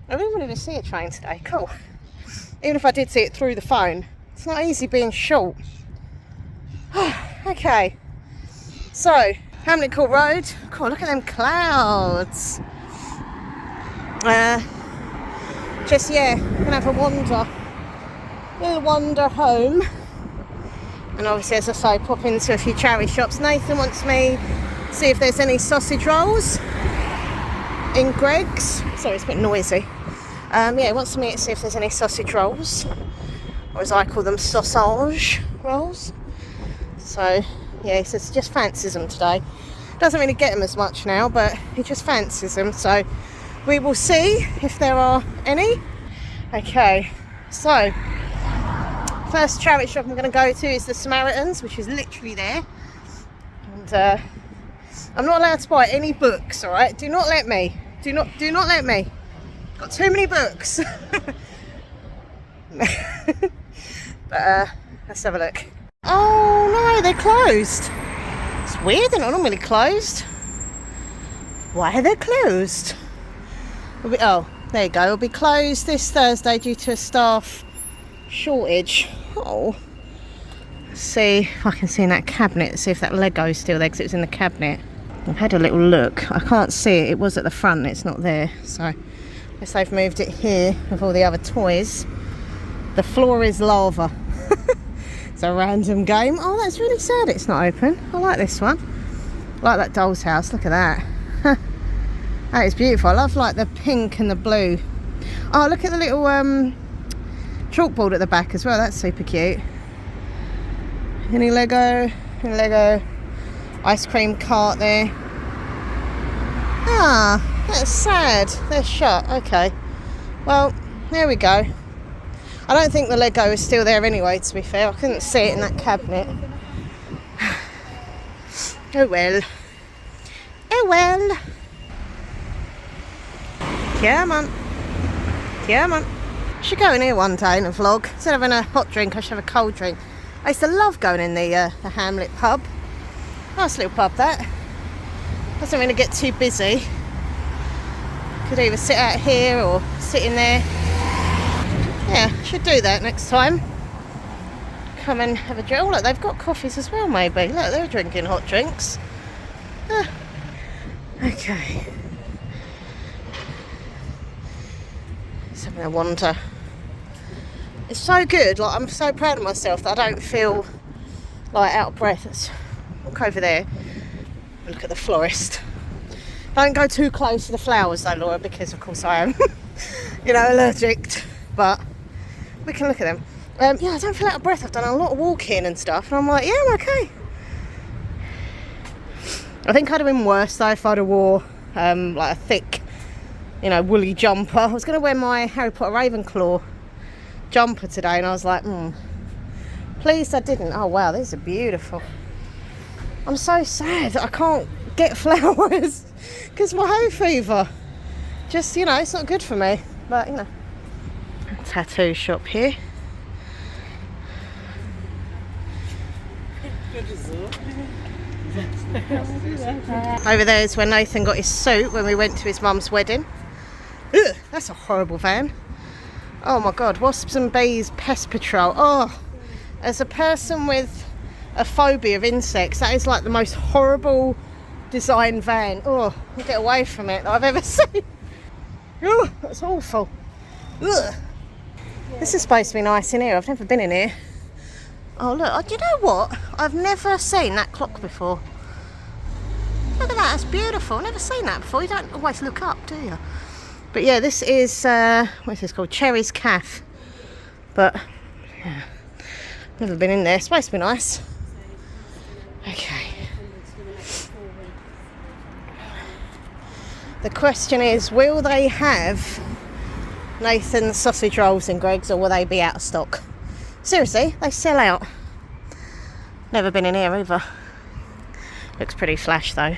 I really wanted to see a train today. Cool. Even if I did see it through the phone, it's not easy being short. Okay. So, Hamlet Court Road. Cool, look at them clouds. Just, yeah, gonna have a wander. Little wander home. And obviously, as I say, pop into a few charity shops. Nathan wants me to see if there's any sausage rolls in Greg's. Sorry, it's a bit noisy. Yeah, he wants me to see if there's any sausage rolls, or as I call them, sausage rolls. So, yeah, he says he just fancies them today. Doesn't really get them as much now, but he just fancies them. So, we will see if there are any. Okay, so first charity shop I'm going to go to is the Samaritans, which is literally there. And I'm not allowed to buy any books, alright? Do not let me. Do not let me. Got too many books. But let's have a look. Oh no, they're closed. It's weird, they're not normally closed. Why are they closed? Oh, there you go. It'll be closed this Thursday due to a staff shortage. Oh, let's see if I can see in that cabinet, see if that Lego's still there, because it was in the cabinet. I've had a little look. I can't see it. It was at the front, it's not there. So Guess they've moved it here with all the other toys. The floor is lava. It's a random game. Oh, that's really sad it's not open. I like this one. I like that doll's house. Look at that. That is beautiful. I love like the pink and the blue. Oh, look at the little chalkboard at the back as well. That's super cute. Any Lego? Any Lego ice cream cart there. Ah, that's sad. They're shut. Okay. Well, there we go. I don't think the Lego is still there anyway, to be fair. I couldn't see it in that cabinet. Oh well. Oh well. Come on. Come on. I should go in here one day in a vlog. Instead of having a hot drink, I should have a cold drink. I used to love going in the Hamlet pub. Nice little pub, that. Doesn't really get too busy. Could either sit out here or sit in there. Yeah, should do that next time. Come and have a drink. Oh look, they've got coffees as well maybe. Look, they're drinking hot drinks. Ah. Okay. Just having a wander. It's so good, like I'm so proud of myself that I don't feel like out of breath. Let's walk over there and look at the florist. Don't go too close to the flowers though, Laura, because of course I am, allergic, but we can look at them. Yeah, I don't feel out of breath. I've done a lot of walking and stuff, and I'm like, yeah, I'm okay. I think I'd have been worse though if I'd have wore like a thick, woolly jumper. I was going to wear my Harry Potter Ravenclaw jumper today, and I was like, pleased I didn't. Oh wow, these are beautiful. I'm so sad that I can't get flowers because my hay fever. Just, it's not good for me, but tattoo shop here. Over there is where Nathan got his suit when we went to his mum's wedding. Ugh, that's a horrible van. Oh my god, Wasps and Bees Pest Patrol. Oh, as a person with a phobia of insects, that is like the most horrible design van. Oh, I'll get away from it that I've ever seen. Oh, that's awful. Ugh. This is supposed to be nice in here. I've never been in here. Oh look, do you know what? I've never seen that clock before. Look at that, that's beautiful. I've never seen that before. You don't always look up, do you? But yeah, this is, what's this called? Cherry's Cafe. But, yeah, never been in there. It's supposed to be nice. Okay. The question is, will they have Nathan's sausage rolls in Greg's, or will they be out of stock? Seriously, they sell out. Never been in here either. Looks pretty flash though.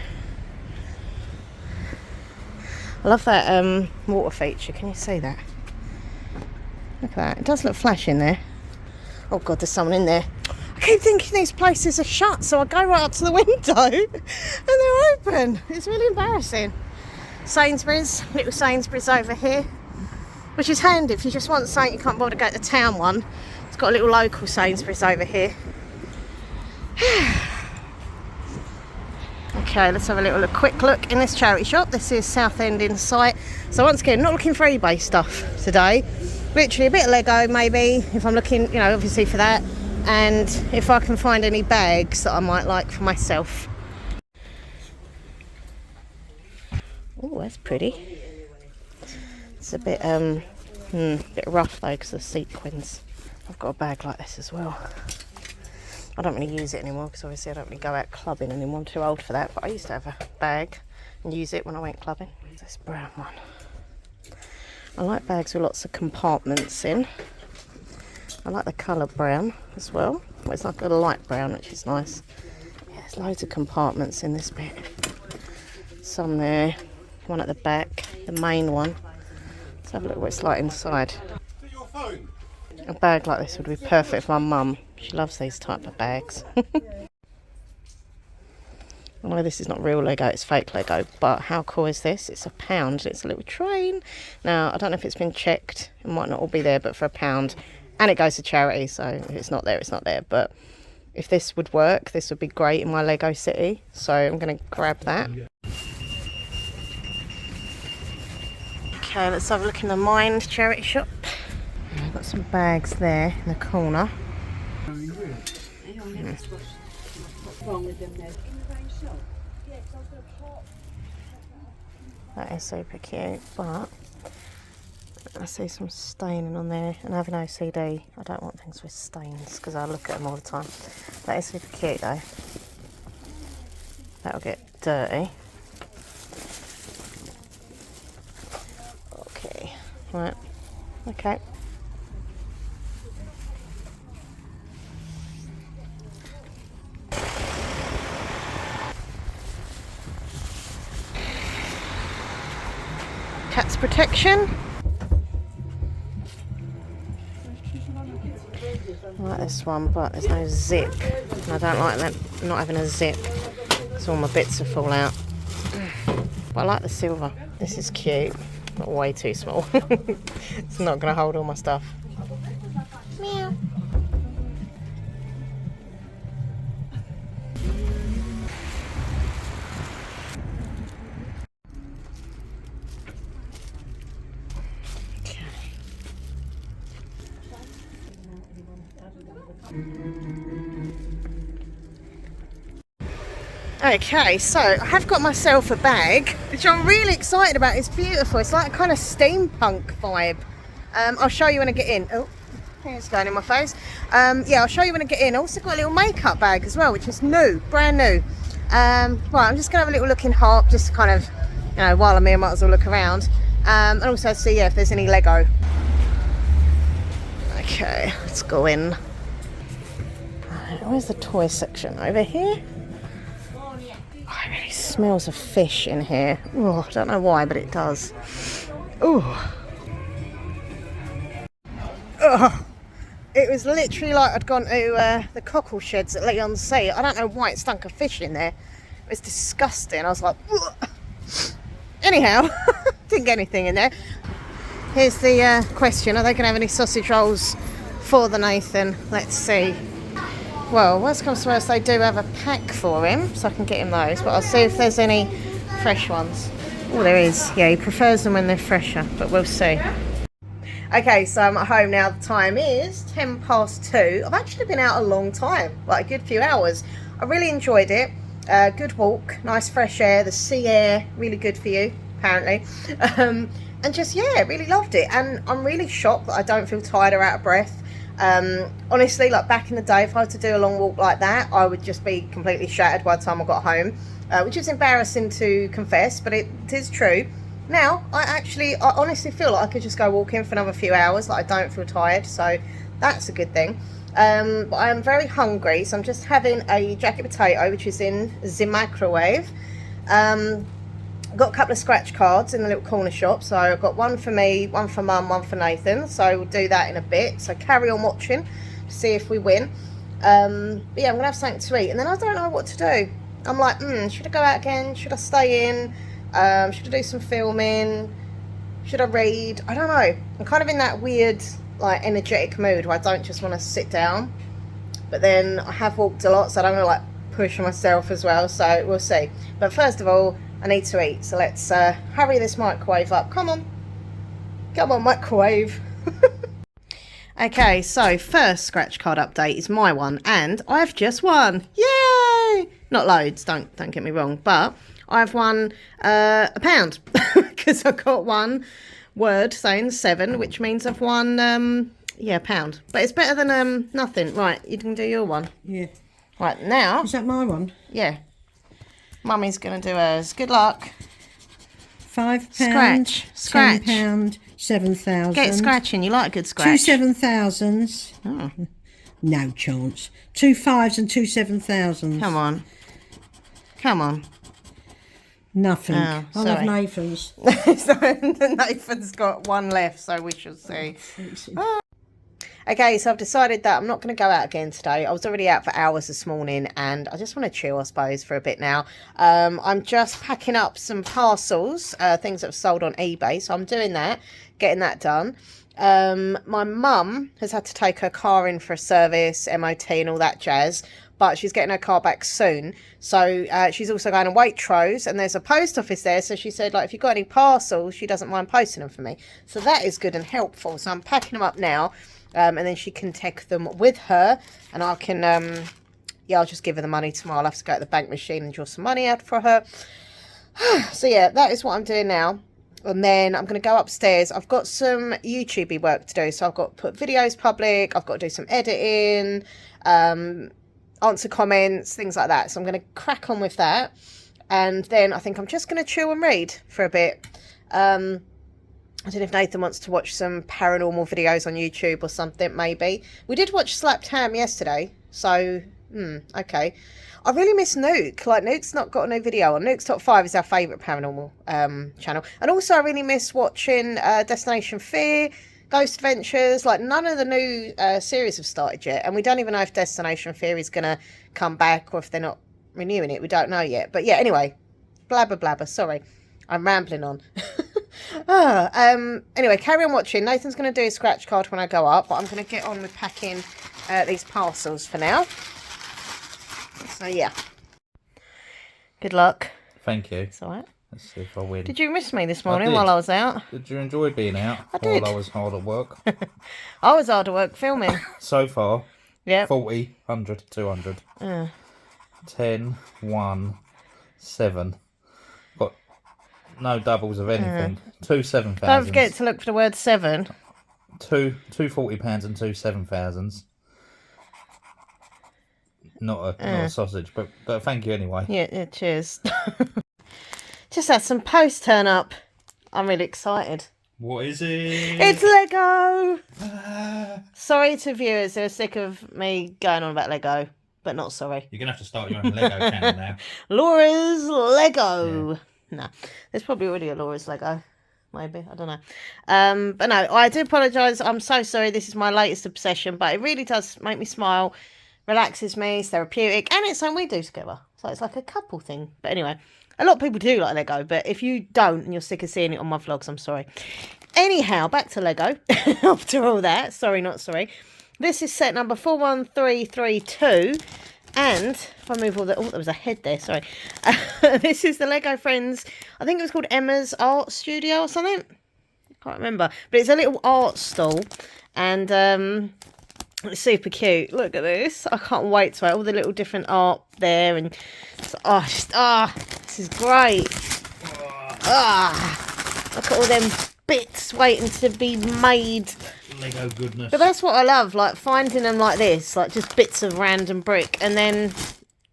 I love that water feature. Can you see that? Look at that. It does look flash in there. Oh god, there's someone in there. I keep thinking these places are shut, so I go right up to the window and they're open. It's really embarrassing. Sainsbury's, little Sainsbury's over here, which is handy if you just want something you can't bother to go to the town one. It's got a little local Sainsbury's over here. Okay, let's have a quick look in this charity shop. This is Southend in sight. So once again, not looking for eBay stuff today. Literally a bit of Lego maybe, if I'm looking, obviously for that. And if I can find any bags that I might like for myself. Oh, that's pretty. It's a bit rough though because of the sequins. I've got a bag like this as well. I don't really use it anymore because obviously I don't really go out clubbing anymore. I'm too old for that, but I used to have a bag and use it when I went clubbing. This brown one. I like bags with lots of compartments in. I like the colour brown as well. It's like a light brown, which is nice. Yeah, there's loads of compartments in this bit. Some there, one at the back, the main one. Let's have a look what it's like inside. A bag like this would be perfect for my mum. She loves these type of bags. I know this is not real Lego, it's fake Lego, but how cool is this? It's £1. It's a little train. Now, I don't know if it's been checked. It might not all be there, but for £1. And it goes to charity, so if it's not there, it's not there. But if this would work, this would be great in my Lego city. So I'm going to grab that. Okay, let's have a look in the Mind charity shop. I've got some bags there in the corner. That is super cute, but I see some staining on there, and having OCD, I don't want things with stains because I look at them all the time. That is super cute though. That'll get dirty. Okay, right, okay. Cat's protection. I like this one, but there's no zip. And I don't like that not having a zip, so all my bits will fall out. But I like the silver. This is cute, but way too small. It's not going to hold all my stuff. Meow. Okay, so I have got myself a bag, which I'm really excited about. It's beautiful. It's like a kind of steampunk vibe. I'll show you when I get in. Oh, it's going in my face. Yeah, I'll show you when I get in. I also got a little makeup bag as well, which is new, brand new. Right, I'm just going to have a little look in Harp, just kind of, you know, while I'm here, I might as well look around. And also see, yeah, if there's any Lego. Okay, let's go in. Where's the toy section? Over here? Oh, it really smells of fish in here. Oh, I don't know why, but it does. Oh. Oh. It was literally like I'd gone to the cockle sheds at Leon Sea. I don't know why it stunk of fish in there. It was disgusting. I was like, ugh. Anyhow, didn't get anything in there. Here's the question. Are they going to have any sausage rolls for the Nathan? Let's see. Well, worst comes to worst, they do have a pack for him, so I can get him those. But I'll see if there's any fresh ones. Oh, there is. Yeah, he prefers them when they're fresher, but we'll see. Okay, so I'm at home now. The time is 2:10. I've actually been out a long time, like a good few hours. I really enjoyed it. Good walk, nice fresh air, the sea air, really good for you, apparently. And just, yeah, really loved it. And I'm really shocked that I don't feel tired or out of breath. Honestly, like back in the day, if I had to do a long walk like that, I would just be completely shattered by the time I got home, which is embarrassing to confess, but it is true. Now, I honestly feel like I could just go walking for another few hours. Like, I don't feel tired, so that's a good thing. But I am very hungry, so I'm just having a jacket potato, which is in the microwave. Got a couple of scratch cards in the little corner shop, so I've got one for me, one for Mum, one for Nathan, so we'll do that in a bit. So carry on watching to see if we win. But yeah, I'm gonna have something to eat, and then I don't know what to do. I'm like, should I go out again? Should I stay in? Should I do some filming? Should I read? I don't know. I'm kind of in that weird, like, energetic mood where I don't just want to sit down, but then I have walked a lot, so I don't want to like push myself as well, so we'll see. But first of all, I need to eat, so let's hurry this microwave up. Come on, microwave. Okay, so first scratch card update is my one, and I've just won. Yay! Not loads, don't get me wrong, but I've won £1 because I got one word saying 7, which means I've won yeah, £1. But it's better than nothing. Right, you can do your one. Yeah. Right, now. Is that my one? Yeah. Mummy's going to do hers. Good luck. £5. Scratch. £10. 7,000. Get scratching. You like a good scratch. 2 7,000s. Oh. No chance. 2 5s and 2 7,000s. Come on. Nothing. Oh, I'll have Nathan's. So Nathan's got one left, so we shall see. Oh. Okay, so I've decided that I'm not going to go out again today. I was already out for hours this morning, and I just want to chill, I suppose, for a bit now. I'm just packing up some parcels, things that I've sold on eBay, so I'm doing that, getting that done. My mum has had to take her car in for a service, MOT and all that jazz, but she's getting her car back soon. So she's also going to Waitrose, and there's a post office there. So she said, like, if you've got any parcels, she doesn't mind posting them for me. So that is good and helpful. So I'm packing them up now, and then she can take them with her, and I can, yeah, I'll just give her the money tomorrow. I'll have to go to the bank machine and draw some money out for her. So yeah, that is what I'm doing now. And then I'm going to go upstairs. I've got some YouTube work to do. So I've got to put videos public. I've got to do some editing, answer comments, things like that. So I'm going to crack on with that. And then I think I'm just going to chill and read for a bit. I don't know if Nathan wants to watch some paranormal videos on YouTube or something, maybe. We did watch Slapped Ham yesterday. So, okay. I really miss Nuke. Like, Nuke's not got a new video on. Nuke's Top 5 is our favourite paranormal channel. And also I really miss watching Destination Fear, Ghost Adventures. Like, none of the new series have started yet. And we don't even know if Destination Fear is going to come back or if they're not renewing it. We don't know yet. But yeah, anyway. Blabber, blabber. Sorry. I'm rambling on. Anyway, carry on watching. Nathan's going to do a scratch card when I go up. But I'm going to get on with packing these parcels for now. So yeah, good luck. Thank you. It's all right. Let's see if I win. Did you miss me this morning did. while I was out? Did you enjoy being out did. while I was hard at work? I was hard at work filming. So far, Yeah. 40, 100, 200. 10, 1, 7. Got no doubles of anything. 2 7,000s. Don't forget to look for the word 7. Two £40 and 2 7,000s. Not a sausage, but thank you anyway. Yeah, cheers. Just had some posts turn up. I'm really excited. What is it? It's Lego! Sorry to viewers who are sick of me going on about Lego, but not sorry. You're going to have to start your own Lego channel now. Laura's Lego! Yeah. No, there's probably already a Laura's Lego. Maybe, I don't know. But no, I do apologise. I'm so sorry. This is my latest obsession, but it really does make me smile. Relaxes me, it's therapeutic, and it's something we do together. So it's like a couple thing. But anyway, a lot of people do like Lego, but if you don't and you're sick of seeing it on my vlogs, I'm sorry. Anyhow, back to Lego. After all that, sorry, not sorry. This is set number 41332. And if I move all the... Oh, there was a head there, sorry. This is the Lego Friends. I think it was called Emma's Art Studio or something. I can't remember. But it's a little art stall. And... it's super cute. Look at this. I can't wait to all the little different art there, and this is great. Look at all them bits waiting to be made. Lego goodness. But that's what I love, like finding them like this, like just bits of random brick, and then,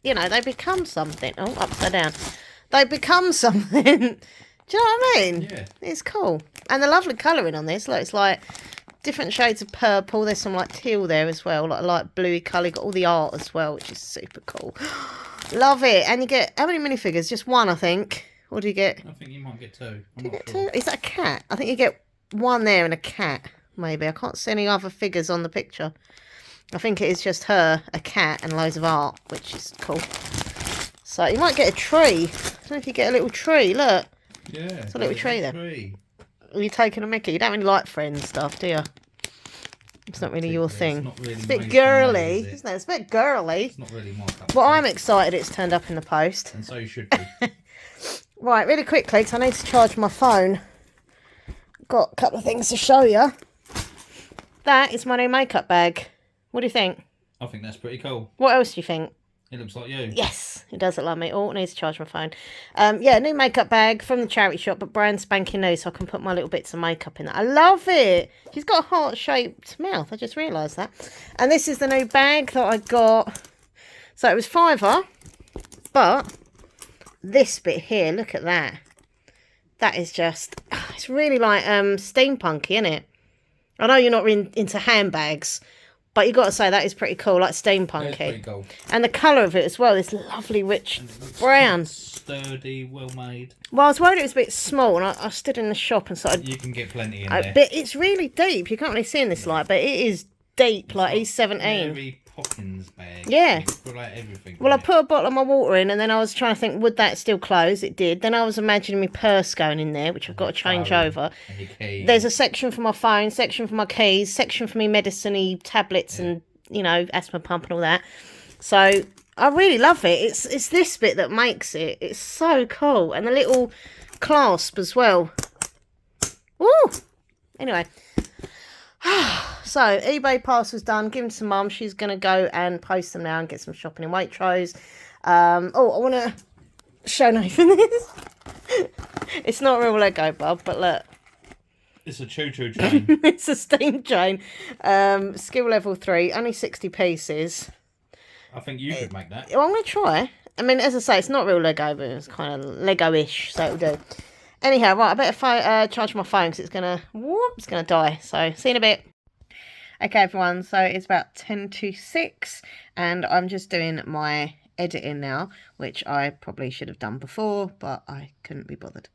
you know, they become something. Oh, upside down. They become something. Do you know what I mean? Yeah. It's cool. And the lovely colouring on this, look, it's like different shades of purple. There's some like teal there as well, like a light bluey colour. Got all the art as well, which is super cool. Love it. And you get how many minifigures? Just one, I think. Or do you get? I think you might get 2. Do you get 2? Is that a cat? I think you get one there and a cat. Maybe I can't see any other figures on the picture. I think it is just her, a cat, and loads of art, which is cool. So you might get a tree. I don't know if you get a little tree. Look. Yeah. It's a little tree there. Tree. Are you taking a mickey? You don't really like Friends stuff, do you? It's not really your thing. It's a bit girly, isn't it? It's a bit girly. It's not really my cup. Well, I'm excited it's turned up in the post. And so you should be. Right, really quickly, because I need to charge my phone. Got a couple of things to show you. That is my new makeup bag. What do you think? I think that's pretty cool. What else do you think? It looks like you. Yes, it does look like me. Oh, I need to charge my phone. Yeah, new makeup bag from the charity shop, but brand spanking new, so I can put my little bits of makeup in it. I love it. She's got a heart-shaped mouth. I just realised that. And this is the new bag that I got. So it was £5, but this bit here, look at that. That is just, it's really like steampunky, isn't it? I know you're not into handbags, but you got to say that is pretty cool, like steampunky. It's pretty cool. And the colour of it as well, this lovely rich brown. Sturdy, well made. Well, I was worried it was a bit small, and I stood in the shop and started... You can get plenty in there. But it's really deep. You can't really see in this light, but it is deep, like he's 17. Very Poppins bag. Yeah. You put like everything. Well, I in it. put a bottle of my water in, and then I was trying to think, would that still close? It did. Then I was imagining my purse going in there, which I've got to change Phone over. And your keys. There's a section for my phone, section for my keys, section for me medicine-y tablets and, you know, asthma pump and all that. So I really love it. It's this bit that makes it. It's so cool. And the little clasp as well. Woo! Anyway. So, eBay parcel's done. Given to Mum. She's going to go and post them now and get some shopping in Waitrose. I want to show Nathan this. It's not real Lego, Bob, but look. It's a choo-choo train. It's a steam train. Skill level 3. Only 60 pieces. I think you could make that. Well, I'm going to try. I mean, as I say, it's not real Lego, but it's kind of Lego-ish, so it'll do. Anyhow, right, I better charge my phone because it's going to die. So, see you in a bit. Okay, everyone, so it's about 10 to 6, and I'm just doing my editing now, which I probably should have done before, but I couldn't be bothered.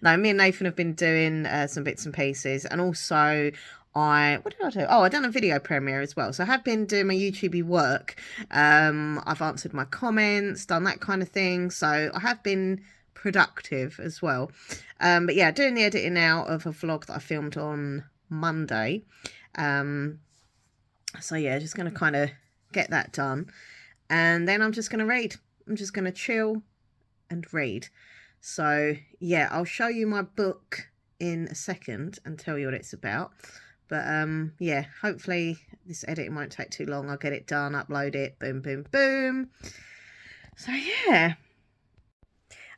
No, me and Nathan have been doing some bits and pieces, and also what did I do? Oh, I done a video premiere as well. So I have been doing my YouTube work. I've answered my comments, done that kind of thing. So I have been productive as well. But yeah, doing the editing now of a vlog that I filmed on Monday. So yeah, just going to kind of get that done. And then I'm just going to read. I'm just going to chill and read. So yeah, I'll show you my book in a second and tell you what it's about. But yeah, hopefully this editing won't take too long. I'll get it done, upload it, boom, boom, boom. So yeah.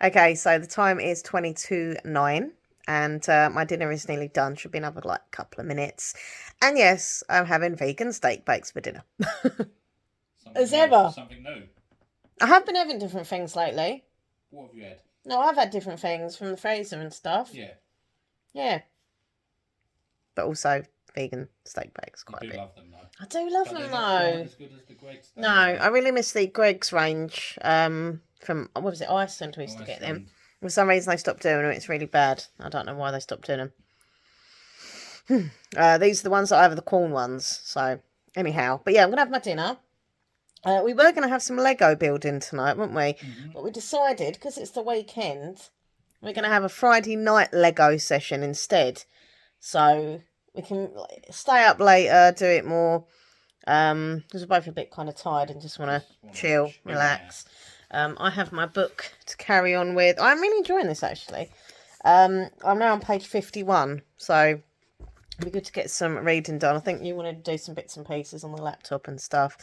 Okay, so the time is 22:09 and my dinner is nearly done. Should be another like couple of minutes. And yes, I'm having vegan steak bakes for dinner. As ever. Something new. I have been having different things lately. What have you had? No, I've had different things from the freezer and stuff. Yeah. Yeah. But also vegan steak bakes quite a You do bit. love them though. I do love But them they're not quite though. as good as the Greggs. No, I really miss the Greggs range from, what was it, Iceland we used to get them. For some reason they stopped doing them. It's really bad. I don't know why they stopped doing them. These are the ones that I have, the corn ones. So, anyhow. But yeah, I'm going to have my dinner. We were going to have some Lego building tonight, weren't we? Mm-hmm. But we decided, because it's the weekend, we're going to have a Friday night Lego session instead. So we can stay up later, do it more. Because we're both a bit kind of tired and just want to chill, relax. I have my book to carry on with. I'm really enjoying this, actually. I'm now on page 51, so it'd be good to get some reading done. I think you wanted to do some bits and pieces on the laptop and stuff.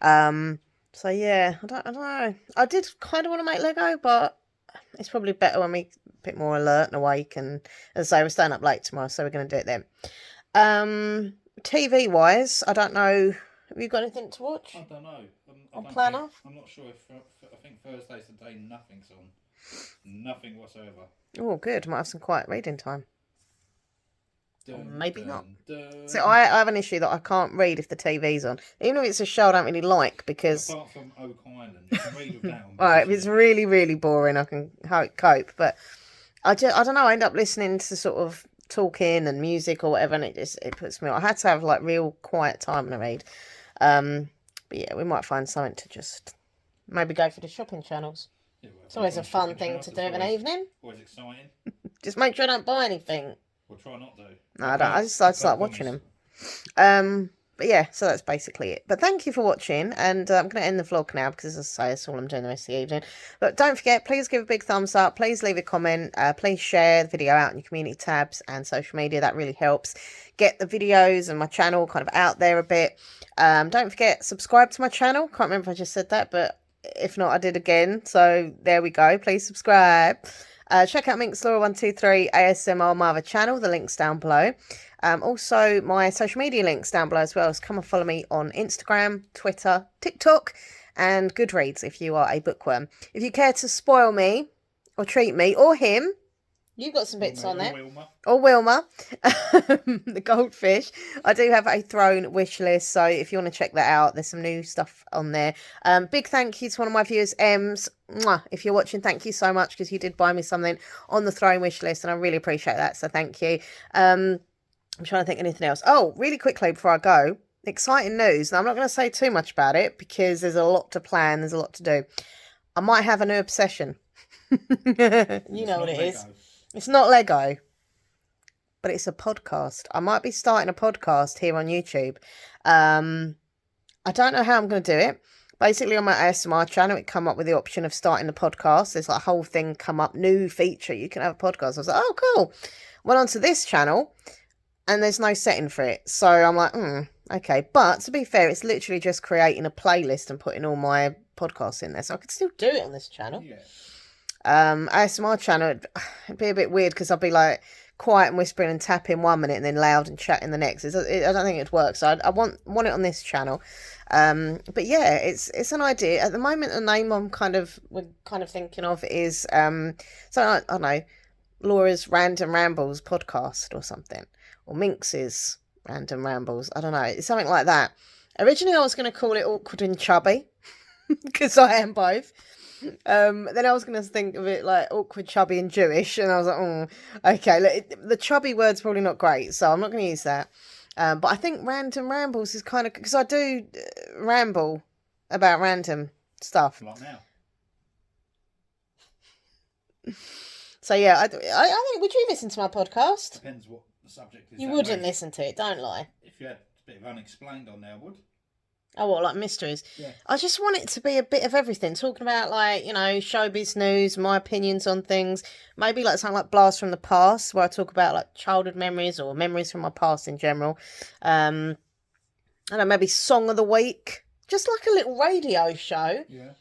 So yeah, I don't know. I did kind of want to make Lego, but it's probably better when we're a bit more alert and awake. And as I say, we're staying up late tomorrow, so we're going to do it then. TV wise, I don't know. Have you got anything to watch? I don't know. On Planner? I'm not sure if I think Thursday's the day nothing's on. Nothing whatsoever. Oh, good. Might have some quiet reading time. Dun, Maybe dun, not. Dun. So I have an issue that I can't read if the TV's on, even if it's a show I don't really like, because Apart from Oak Island, you can read them down. all right, if it's really really boring, I can cope. But I don't know. I end up listening to sort of talking and music or whatever, and it puts me off. I had to have like real quiet time to read. But yeah, we might find something to just maybe go for the shopping channels. Yeah, well, It's always a fun shopping thing channels, to it's do of an always- evening. Always exciting. Just make sure I don't buy anything. We'll try not to. No, I don't. I just like watching them. But yeah, so that's basically it. But thank you for watching, and I'm going to end the vlog now because, as I say, that's all I'm doing the rest of the evening. But don't forget, please give a big thumbs up. Please leave a comment. Please share the video out in your community tabs and social media. That really helps get the videos and my channel kind of out there a bit. Don't forget, subscribe to my channel. Can't remember if I just said that, but if not, I did again. So there we go. Please subscribe. Check out Minxlaw123 ASMR, my other channel. The link's down below. Also, my social media links down below as well. So come and follow me on Instagram, Twitter, TikTok, and Goodreads if you are a bookworm. If you care to spoil me, or treat me, or him, you've got some bits on there. Or Wilma, the goldfish. I do have a Throne wish list, so if you want to check that out, there's some new stuff on there. Big thank you to one of my viewers, Ems. Mwah. If you're watching, thank you so much, because you did buy me something on the Throne wish list, and I really appreciate that, so thank you. I'm trying to think of anything else. Oh, really quickly before I go, exciting news. Now, I'm not going to say too much about it because there's a lot to plan. There's a lot to do. I might have a new obsession. You know what it is. It's not Lego, but it's a podcast. I might be starting a podcast here on YouTube. I don't know how I'm going to do it. Basically, on my ASMR channel, it come up with the option of starting the podcast. There's like a whole thing come up, new feature. You can have a podcast. I was like, oh, cool. Went onto this channel, and there's no setting for it. So I'm like, okay. But to be fair, it's literally just creating a playlist and putting all my podcasts in there. So I could still do it on this channel. Yeah. ASMR channel, it'd be a bit weird because I'd be like quiet and whispering and tapping 1 minute and then loud and chatting the next. I don't think it'd work. So I want it on this channel. But yeah, it's an idea. At the moment, the name we're kind of thinking of is so I don't know, Laura's Random Rambles podcast or something, or Minx's Random Rambles. I don't know. It's something like that. Originally, I was going to call it Awkward and Chubby because I am both. Then I was going to think of it like Awkward, Chubby and Jewish, and I was like, okay, look, the chubby word's probably not great, so I'm not going to use that. But I think Random Rambles is kind of, because I do ramble about random stuff. Like now. So yeah, I think, would you listen to my podcast? Depends what the subject is. You that wouldn't way. listen to it, don't lie. If you had a bit of unexplained on there, I would. Oh, what, like mysteries? Yeah. I just want it to be a bit of everything. Talking about, like, you know, showbiz news, my opinions on things. Maybe like something like Blast from the Past, where I talk about like childhood memories or memories from my past in general. I don't know, maybe Song of the Week. Just like a little radio show, Yeah.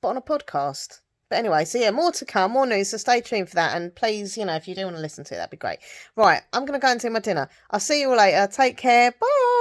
but on a podcast. But anyway, so yeah, more to come, more news, so stay tuned for that. And please, you know, if you do want to listen to it, that'd be great. Right, I'm going to go and do my dinner. I'll see you all later. Take care. Bye.